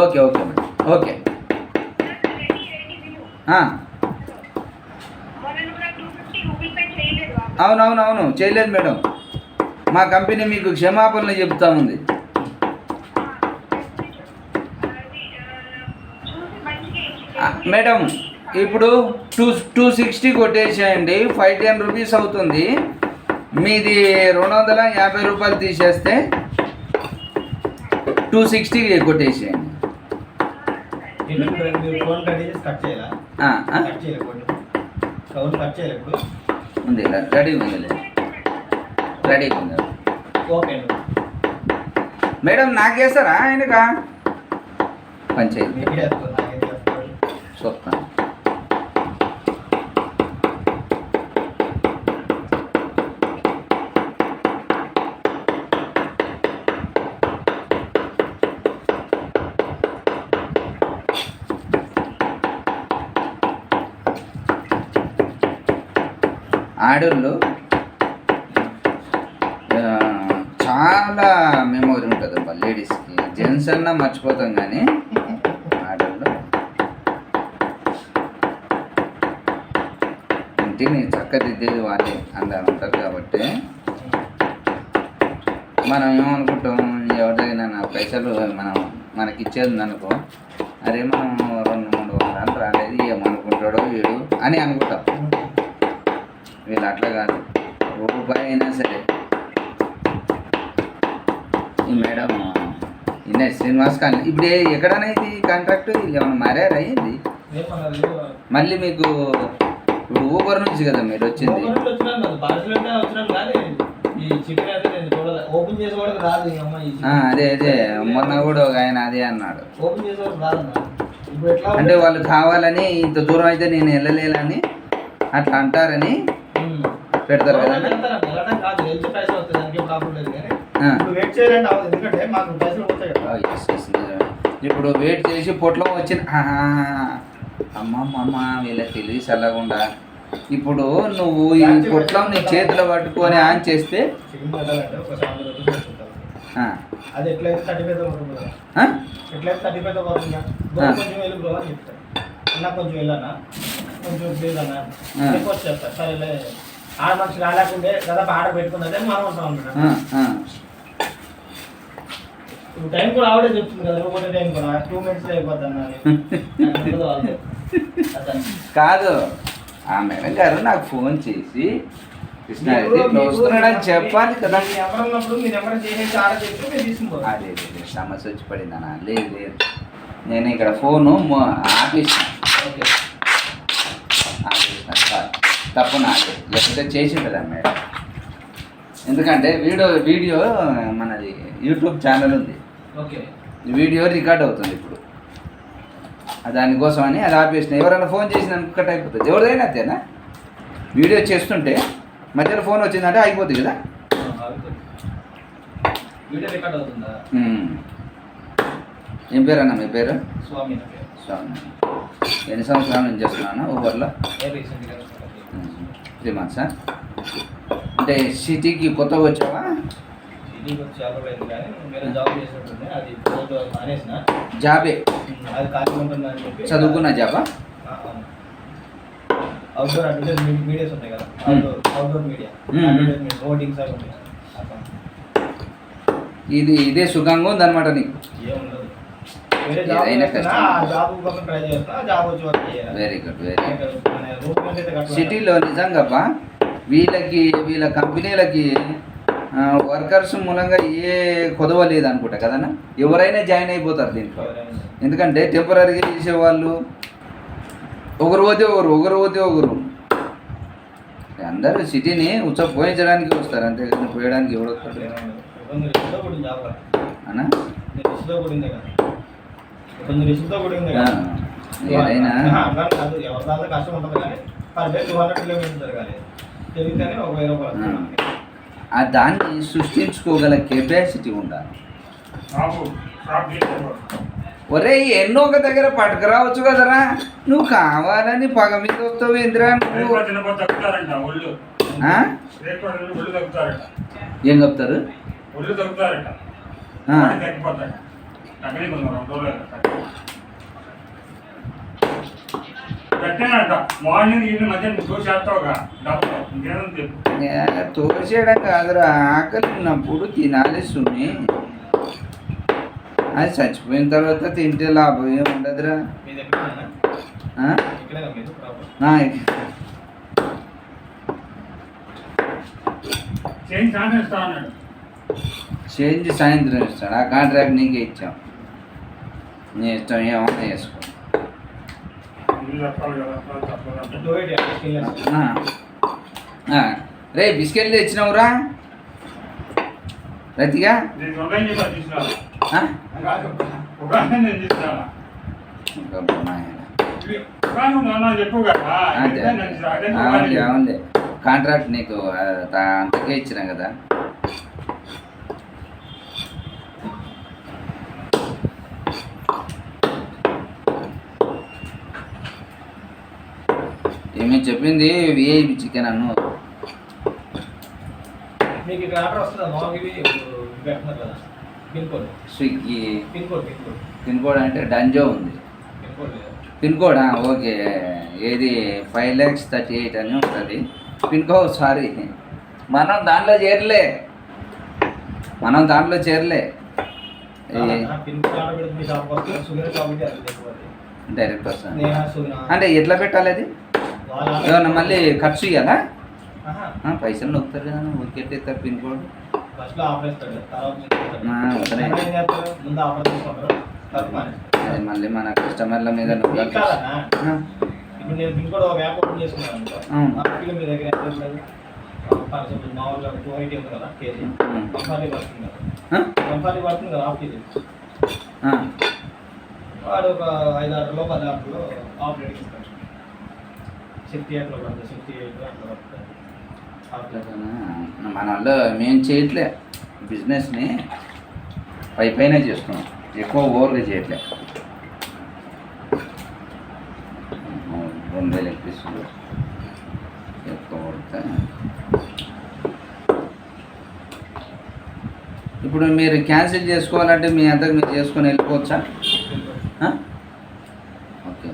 Okay okay okay. అవునవునవును, చేయలేదు మేడం. మా కంపెనీ మీకు క్షమాపణలు చెప్తా ఉంది. మేడం ఇప్పుడు 260 కొట్టేసేయండి, 510 రూపీస్ అవుతుంది. మీది 250 రూపాయలు తీసేస్తే 260 కొట్టేసేయండి. ఉంది రెడీగా ఉంది, రెడీగా ఉంది మేడం. నాకేస్తారా ఆయనకా? పంచాయతీ చూస్తాను. ఆడోళ్ళు చాలా మెమొరీ ఉంటుంది అబ్బా లేడీస్కి. జెంట్స్ అన్నా మర్చిపోతాం, కానీ ఆడోళ్ళు ఇంటిని చక్కదిద్దేది వాళ్ళే అందరూ ఉంటారు. కాబట్టి మనం ఏమనుకుంటాం, ఎవరిదైనా నా పైసలు మనకి ఇచ్చేది అనుకో, అరే మనం 2-3 వారాలు రాలేదు, ఏమనుకుంటాడో వీడు అని అనుకుంటాం. వీళ్ళు అట్లా కాదు, రూపాయి అయినా సరే. ఈ మేడం ఇన్న శ్రీనివాస్ ఖాన్ ఇప్పుడు ఎక్కడైనా ఇది కాంట్రాక్ట్ ఏమన్నా మారారా ఇది? మళ్ళీ మీకు ఇప్పుడు ఊబర్ నుంచి కదా మీరు వచ్చింది? అదే అదే, మొన్న కూడా ఒక ఆయన అదే అన్నాడు. అంటే వాళ్ళు కావాలని ఇంత దూరం అయితే నేను వెళ్ళలేదని అట్లా అంటారని పెడతారు కదా. వెయిట్ చేయాలంటే ఎందుకంటే మాకు పైసలు వస్తాయి కదా. ఇప్పుడు వెయిట్ చేసి పొట్లం వచ్చిన అమ్మమ్మ వీళ్ళ తెలివి చల్లకుండా ఇప్పుడు నువ్వు ఈ పొట్లం నీ చేతిలో పట్టుకొని ఆన్ చేస్తే చికెన్ పెట్టాలంటే ఒక 7 రోజులు పెట్టుకుంటారు. అది ఎట్లయితే 35 పడుతుంది కదా, ఎట్లయితే 35 పడుతుందా కొంచెం వెళ్ళి బ్రో అని చెప్తారు. అన్న కొంచెం వెళ్ళన్నా, కొంచెం ప్లీజ్ అన్న రిక్వెస్ట్ చేస్తారు. సరే ఆడ మనిషి రాలేకుంటే దాదాపు ఆడ పెట్టుకున్నదే మనం ఉంటాం అన్నమాట. ఇప్పుడు టైం కూడా ఆవిడే చెప్తుంది కదా, ఒకటే టైం కూడా 2 minutes అయిపోద్ది అన్న. కాదు ఆ మేడం గారు నాకు ఫోన్ చేసి కృష్ణారెడ్డి ఇట్లా వస్తున్నాడని చెప్పాలి కదా. ఎవరన్నప్పుడు మీరు ఎవరైనా చేసేసి ఆడ చెప్తే మీరు తీసుకుంటారు. అదే సమస్య వచ్చి పడిందనా? లేదు లేదు, నేను ఇక్కడ ఫోను ఆపేసిన. ఓకే ఆపేసిన సార్, తప్పు నాదే, లేకపోతే చేసి కదా మేడం. ఎందుకంటే వీడియో మనది యూట్యూబ్ ఛానల్ ఉంది, ఓకే వీడియో రికార్డ్ అవుతుంది ఇప్పుడు, దానికోసమని అది ఆపేసిన. ఎవరైనా ఫోన్ చేసిన కట్ అయిపోతుంది, ఎవరిదైనా అంతేనా? వీడియో చేస్తుంటే మధ్యలో ఫోన్ వచ్చిందంటే అయిపోతుంది కదా. వీడియో రికార్డ్ అవుతుందా? ఏం పేరు అన్న మీ పేరు? స్వామి. స్వామి. ఎన్ని సంవత్సరాల నుంచి చేస్తున్నాను ఊబర్లో? 3 months. అంటే సిటీకి కొత్తగా వచ్చావా? సిటీకి వచ్చి అలవాలేదు కానీ వేరే జాబ్ చేసినట్టుంది, అది మానేసిన. జాబే? అది ఖాళీ ఉంటుందని చెప్పి. చదువుకున్న జాబా? అవుట్డోర్ అడ్వర్టైజ్మెంట్ మీడియాస్ ఉంటాయి కదా, అవుట్డోర్ మీడియా అడ్వర్టైజ్మెంట్ హోర్డింగ్స్ అవి ఉంటాయి. ఇదే సుఖంగా ఉందన్నమాట నీకు? ఏముండదు, వేరే జాబ్ చేస్తున్నా, ఆ జాబ్ కోసం ట్రై చేస్తున్నా, ఆ జాబ్ వచ్చి వర్క్ చేయాలి. Very good, very good. సిటీలో నిజంగా వీళ్ళ కంపెనీలకి వర్కర్స్ మూలంగా ఏ కొదవ లేదనుకుంటా కదన్నా, ఎవరైనా జాయిన్ అయిపోతారు దీంట్లో. ఎందుకంటే టెంపరీగా చేసేవాళ్ళు ఒకరు పోతే ఒకరు అందరూ సిటీని పోయించడానికి వస్తారు, అంతేకాని పోయడానికి ఎవరు వస్తారు అన్నా? ఏదైనా కష్టం ఉంటుంది కానీ పర్ డే 200 కిలోమీటర్స్ జరగాలి, తిరిగితేనే ఒక 1000 రూపాయలు. దాన్ని సృష్టించుకోగల కెపాసిటీ ఉండాలి. ఒరే ఎన్నో ఒక దగ్గర పట్టుకురావచ్చు కదరా, నువ్వు కావాలని పగ మీద వస్తావు ఇందిరా. ఏం చెప్తారు? తోసేయడం కాదురా, ఆకలి ఉన్నప్పుడు తినాలి సుమి. అది చచ్చిపోయిన తర్వాత తింటే లాభం ఏమి ఉండదురా. చేంజ్ సాయంత్రం ఇస్తాడు, ఆ కాంట్రాక్ట్ నీకే ఇచ్చాం, నీ ఇష్టం ఏమన్నా చేసుకో. రే బిస్కెట్లు తెచ్చినావురా రతిగా? అవునులే, కాంట్రాక్ట్ నీకు అంతకే ఇచ్చినా కదా. ఏమేమి చెప్పింది విఐపి చికెన్ అన్ను. మీకు ఇక్కడ ఆర్డర్ వస్తుందా? మామూలుగా పెడుతున్నారు కదా pin code, Swiggy pin code అంటే డంజో ఉంది. పిన్ కోడ్ ఓకే, ఏది 5,38,000 అని ఉంటుంది పిన్ కోడ్. సారీ, మనం దాంట్లో చేరలే. డైరెక్ట్ వస్తుంది అంటే ఎట్లా పెట్టాలి? అది ఏమన్నా మళ్ళీ ఖర్చు ఇవ్వాలా? పైసలు నొక్కుతారు కదా, ఊరికెట్ ఇస్తారు పిన్ కోడ్. అది మళ్ళీ మన కస్టమర్ల మీద వాడు ఒక 5-6 రూపాయలు దాంట్లో ఆపరేటింగ్ ఇస్తాడు. 68లో పడుతుంది, 68 అట్లా పడుతుంది. మన వాళ్ళు మేము చేయట్లే, బిజినెస్ని పైన చేస్తున్నాం. ఎక్కువ ఓవర్గా చేయట్లే. 2000 ఎక్కిస్తుంది ఎక్కువ కొడితే. ఇప్పుడు మీరు క్యాన్సిల్ చేసుకోవాలంటే మీ అంతకు మీరు చేసుకొని వెళ్ళిపోవచ్చా? ఓకే.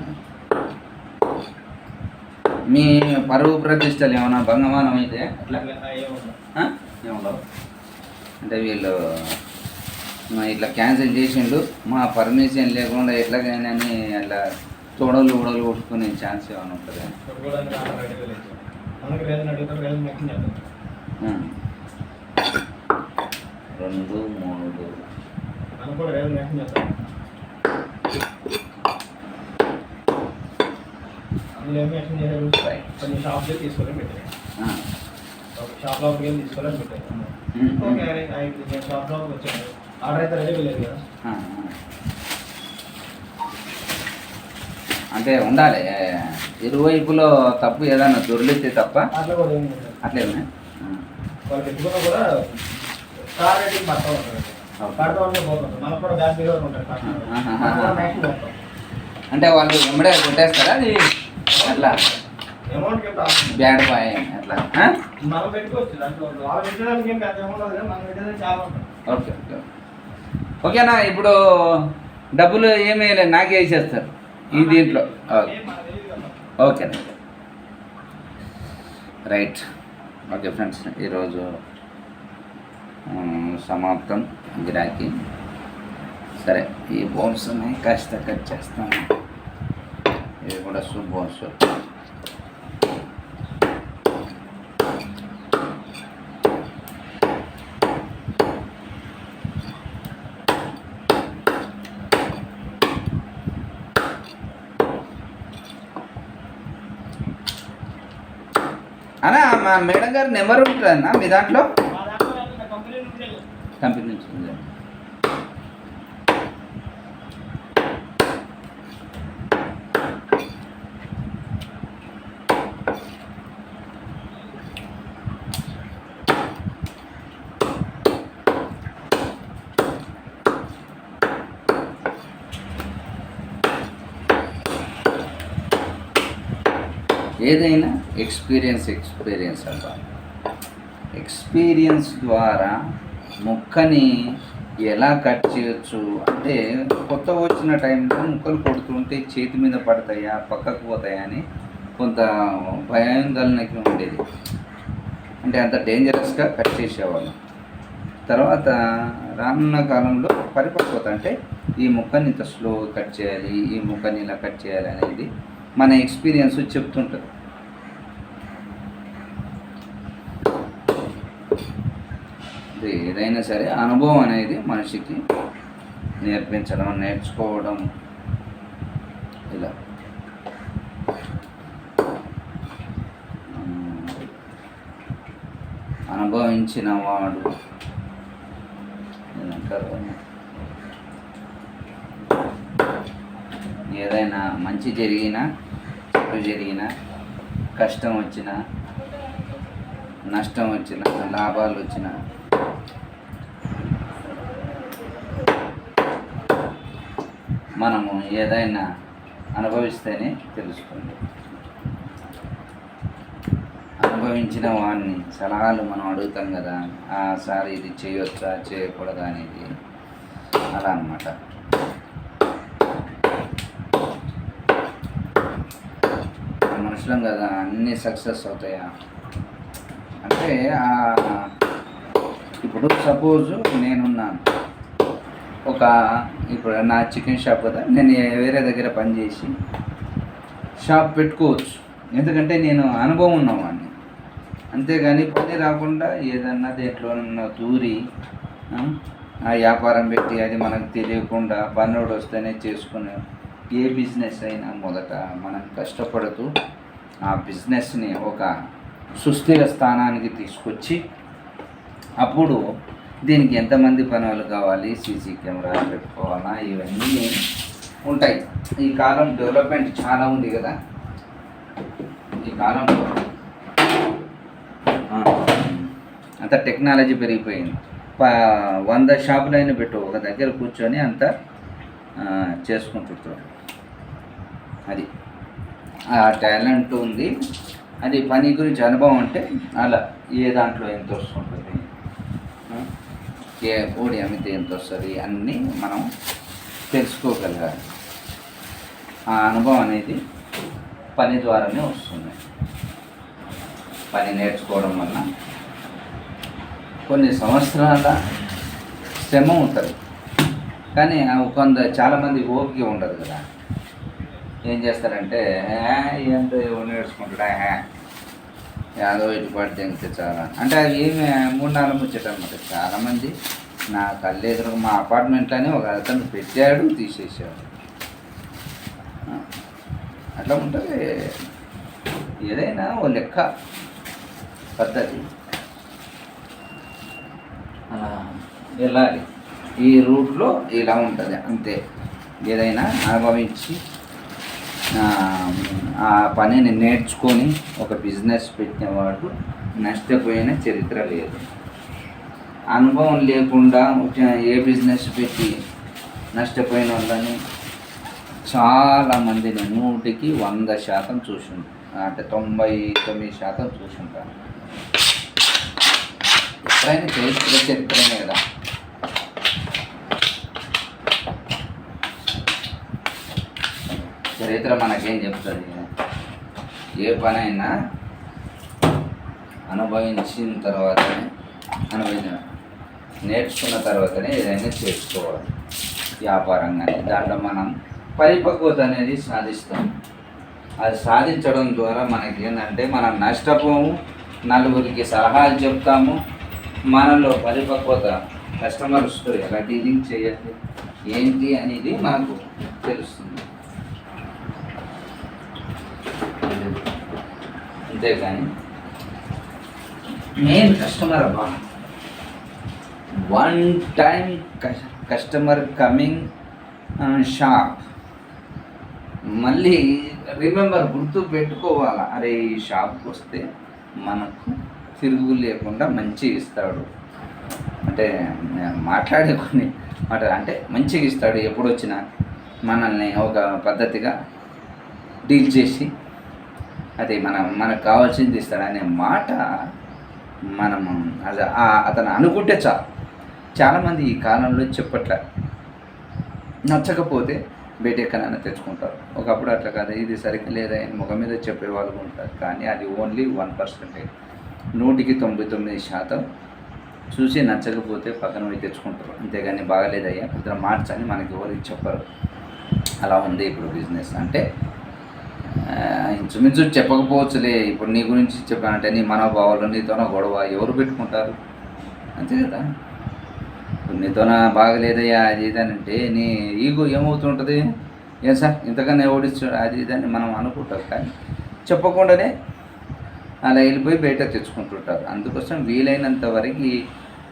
మీ పరువు ప్రతిష్టలు ఏమైనా భంగమానం అయితే అట్లా ఏమన్నావు అంటే వీళ్ళు ఇట్లా క్యాన్సిల్ చేసిండు మా పర్మిషన్ లేకుండా ఎట్లాగైనా అట్లా తోడలు ఊడలు కొట్టుకునే ఛాన్స్ ఏమైనా ఉంటుంది? 2, 3 అందులో ఏమి యాక్షన్ చేశారు? కొన్ని షాప్లో తీసుకోవాలని పెట్టారు. షాప్ లోపలికి వెళ్ళి తీసుకోవాలని పెట్టారు. ఓకే, నేను షాప్ లోపలికి వచ్చాను, ఆర్డర్ అయితే రెడీ లేదు కదా. అంటే ఉండాలి ఇరువైపులో తప్పు ఏదన్నా దొరికితే తప్ప అట్లా కూడా ఏమి లేదు. అట్లేమే వాళ్ళు పెట్టుకున్నా కూడా కార్ రేటింగ్ పడతా ఉంటారు, పడతా ఉంటే పోతుంది. మనకు కూడా బ్యాక్ బిహేవియర్ ఉంటుంది. అంటే వాళ్ళు వెంబడే కొట్టేస్తారా అది అట్లా అమౌంట్ బ్యాడ్ బాయ్ అట్లా? మనం పెట్టుకోవచ్చు దాంట్లో. వాళ్ళు పెట్టడానికి ఏం పెద్ద అమౌంట్ అవుతుంది, మనం పెట్టేది చాలా ఉంటుంది. ఓకే ఓకే ఓకేనా. ఇప్పుడు డబ్బులు ఏమీ లేదు, నాకే వేసేస్తారు ఈ దీంట్లో. ఓకేనా, రైట్. ఓకే ఫ్రెండ్స్, ఈరోజు సమాప్తం గిరాకీ. సరే, ఈ బోన్స్ కాస్త కట్ చేస్తాను. ఇవి కూడా సూప్ బోన్స్. అన్నా మా మేడం గారు నెంబర్ ఉంటుందన్నా మీ దాంట్లో? కంపెనీ నుంచి ఉంది. ఏదైనా ఎక్స్పీరియన్స్ అంట. ఎక్స్పీరియన్స్ ద్వారా ముక్కని ఎలా కట్ చేయొచ్చు అంటే, కొత్త వచ్చిన టైంలో ముక్కలు కొడుతుంటే చేతి మీద పడతాయా పక్కకు పోతాయా అని కొంత భయాందోళనకి ఉండేది. అంటే అంత డేంజరస్గా కట్ చేసేవాళ్ళం. తర్వాత రానున్న కాలంలో పరిపక్వత అంటే ఈ ముక్కని ఇంత స్లోగా కట్ చేయాలి, ఈ ముక్కని ఇలా కట్ చేయాలి అనేది మన ఎక్స్పీరియన్స్ చెప్తుంటుంది. ఏదైనా సరే అనుభవం అనేది మనిషికి నేర్పించడం, నేర్చుకోవడం ఇలా. అనుభవించిన వాడు ఏమంటారు, ఏదైనా మంచి జరిగినా చెడు జరిగినా, కష్టం వచ్చినా నష్టం వచ్చినా లాభాలు వచ్చినా మనము ఏదైనా అనుభవిస్తేనే తెలుస్తుంది. అనుభవించిన వాడిని సలహాలు మనం అడుగుతాం కదా, సార్ ఇది చేయొచ్చా చేయకూడదా అనేది. అలా అన్నమాట. మనుషులం కదా, అన్నీ సక్సెస్ అవుతాయా అంటే, ఇప్పుడు సపోజ్ నేనున్నాను ఇప్పుడు నా చికెన్ షాప్ కదా, నేను వేరే దగ్గర పనిచేసి షాప్ పెట్టుకోవచ్చు. ఎందుకంటే నేను అనుభవం ఉన్నవాడిని. అంతేగాని పని రాకుండా ఏదన్నా దేంట్లోనన్నా దూరి ఆ వ్యాపారం పెట్టి అది మనకు తెలియకుండా పన్నుడు వస్తేనే చేసుకునే ఏ బిజినెస్ అయినా మొదట మనం కష్టపడుతూ ఆ బిజినెస్ని ఒక సుస్థిర స్థానానికి తీసుకొచ్చి, అప్పుడు దీనికి ఎంతమంది పని వాళ్ళు కావాలి, సీసీ కెమెరాలు పెట్టుకోవాలా, ఇవన్నీ ఉంటాయి. ఈ కాలం డెవలప్మెంట్ చాలా ఉంది కదా. ఈ కాలంలో అంత టెక్నాలజీ పెరిగిపోయింది. 100 షాపులైనా పెట్టు, ఒక దగ్గర కూర్చొని అంత చేసుకుంటుంటారు. అది ఆ టాలెంట్ ఉంది. అది పని గురించి అనుభవం అంటే అలా ఏ దాంట్లో ఎంత వస్తుంటుంది, ఏ కోడి అమ్మితే ఎంత వస్తుంది అన్నీ మనం తెలుసుకోగలగాలి. ఆ అనుభవం అనేది పని ద్వారానే వస్తుంది. పని నేర్చుకోవడం వల్ల కొన్ని సంవత్సరాల శ్రమ ఉంటుంది, కానీ చాలామంది ఓపిక ఉండదు కదా. ఏం చేస్తారంటే ఏంటో నేర్చుకుంటాడా, యాదో ఇటు పడితే ఇంకా చాలా అంటే అది ఏమి 3-4 ముచ్చట అనమాట. చాలామంది నా కళ్ళు ఎదురు మా అపార్ట్మెంట్లోనే ఒక అతను పెట్టాడు, తీసేసాడు. అట్లా ఉంటుంది. ఏదైనా ఓ లెక్క పద్ధతి అలా వెళ్ళాలి. ఈ రూట్లో ఇలా ఉంటుంది అంతే. ఏదైనా అనుభవించి ఆ పనిని నేర్చుకొని ఒక బిజినెస్ పెట్టినవాడు నష్టపోయిన చరిత్ర లేదు. అనుభవం లేకుండా ఏ బిజినెస్ పెట్టి నష్టపోయిన వాళ్ళని చాలామందిని 100కి 100% చూసుంటాను, అంటే 99% చూసుంటాను. ఎప్పుడైనా చరిత్రనే కదా. చరిత్ర మనకేం చెప్తుంది? ఏ పనైనా అనుభవించిన తర్వాతనే నేర్చుకున్న తర్వాతనే ఏదైనా చేసుకోవాలి. వ్యాపారంగానే దాంట్లో మనం పరిపక్వత అనేది సాధిస్తాం. అది సాధించడం ద్వారా మనకి ఏంటంటే మనం నష్టపోము, నలుగురికి సలహాలు చెప్తాము. మనలో పరిపక్వత, కస్టమర్స్తో ఎలా డీలింగ్ చేయాలి ఏంటి అనేది మనకు తెలుస్తుంది. అంతేకాని మెయిన్ కస్టమర్ అబ్బా, 1 టైం కస్టమర్ కమింగ్ షాప్, మళ్ళీ రిమెంబర్ గుర్తు పెట్టుకోవాలా. అరే ఈ షాప్కి వస్తే మనకు తిరుగు లేకుండా మంచిగా ఇస్తాడు, అంటే మాట్లాడే కొన్ని మాటలు అంటే మంచిగా ఇస్తాడు. ఎప్పుడు వచ్చినా మనల్ని ఒక పద్ధతిగా డీల్ చేసి అది మనకు కావాల్సింది ఇస్తాడు అనే మాట మనము అతను అనుకుంటే చాలామంది ఈ కాలంలో చెప్పట్లే. నచ్చకపోతే బయట ఎక్కడైనా తెచ్చుకుంటారు. ఒకప్పుడు అట్లా కాదు, ఇది సరిగ్గా లేదా ముఖం మీద చెప్పేవాళ్ళు ఉంటారు. కానీ అది ఓన్లీ 1%. 100కి 99% చూసి నచ్చకపోతే పక్కన పోయి తెచ్చుకుంటారు. అంతేగాని బాగలేదయ్యా కొద్దిగా మార్చని మనకి ఎవరికి చెప్పరు. అలా ఉంది ఇప్పుడు బిజినెస్. అంటే ఇంచుమించు చెప్పకపోవచ్చులే. ఇప్పుడు నీ గురించి చెప్పానంటే నీ మనోభావాలు, నీతోన గొడవ ఎవరు పెట్టుకుంటారు? అంతే కదా. నీతోన బాగలేదయ్యా అది ఇదనంటే నీ ఈగో ఏమవుతుంటుంది? ఏం సార్ ఇంతకన్నా ఓడిస్తాడు అది ఇదని మనం అనుకుంటాం. కానీ చెప్పకుండానే అలా వెళ్ళిపోయి బయట తెచ్చుకుంటుంటారు. అందుకోసం వీలైనంత వరకు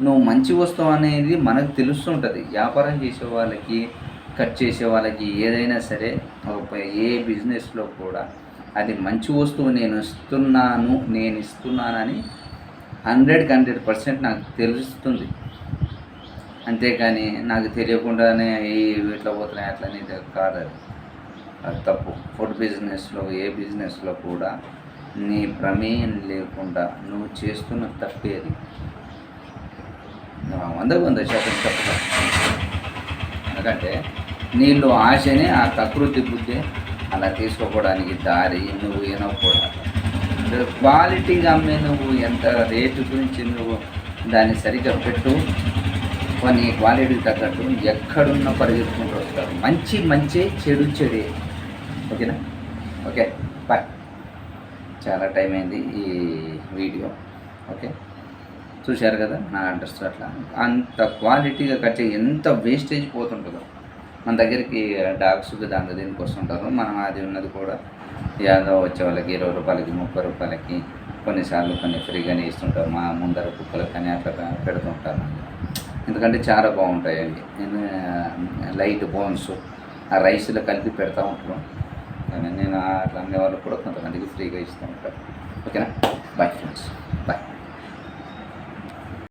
నువ్వు మంచి వస్తువు అనేది మనకు తెలుస్తుంటుంది. వ్యాపారం చేసే వాళ్ళకి, కట్ చేసే వాళ్ళకి ఏదైనా సరే ఏ బిజినెస్లో కూడా అది మంచి వస్తువు నేను ఇస్తున్నానని 100% నాకు తెలుస్తుంది. అంతేకాని నాకు తెలియకుండానే ఇట్లా పోతున్నాయి అట్లని కాదు. అది తప్పు. ఫుడ్ బిజినెస్లో ఏ బిజినెస్లో కూడా నీ ప్రమేయం లేకుండా నువ్వు చేస్తున్న తప్పేది 100% తప్పు. ఎందుకంటే నీళ్ళు ఆశనే ఆ ప్రకృతి బుద్ధి అలా తీసుకోవడానికి దారి నువ్వు వినకూడదు. క్వాలిటీగా అమ్మే నువ్వు ఎంత రేటు గురించి నువ్వు దాన్ని సరిగ్గా పెట్టు, కొన్ని క్వాలిటీకి తగ్గట్టు ఎక్కడున్న పరిగెత్తుకుంటూ వస్తారు. మంచి చెడే. ఓకేనా? Okay bye. చాలా టైం అయింది ఈ వీడియో. ఓకే చూశారు కదా నా అడ్రస్. అట్లా అంత క్వాలిటీగా కట్ చేసి ఎంత వేస్టేజ్ పోతుంటుందో. మన దగ్గరికి డాగ్స్ దాంట్లో దీనికి వస్తుంటారు. మనం అది ఉన్నది కూడా యాదో వచ్చే వాళ్ళకి 20 రూపాయలకి 30 రూపాయలకి కొన్నిసార్లు కొన్ని ఫ్రీగానే ఇస్తుంటారు. మా ముందర కుక్కలకు కానీ అట్లా పెడుతుంటారు. ఎందుకంటే చాలా బాగుంటాయి అవి. లైట్ బోన్స్ ఆ రైస్లో కలిపి పెడతా ఉంటాను. నేను అట్లా అనే వాళ్ళకి కూడా కొంతమందికి ఫ్రీగా ఇస్తూ ఉంటాను. ఓకేనా? Bye friends, bye.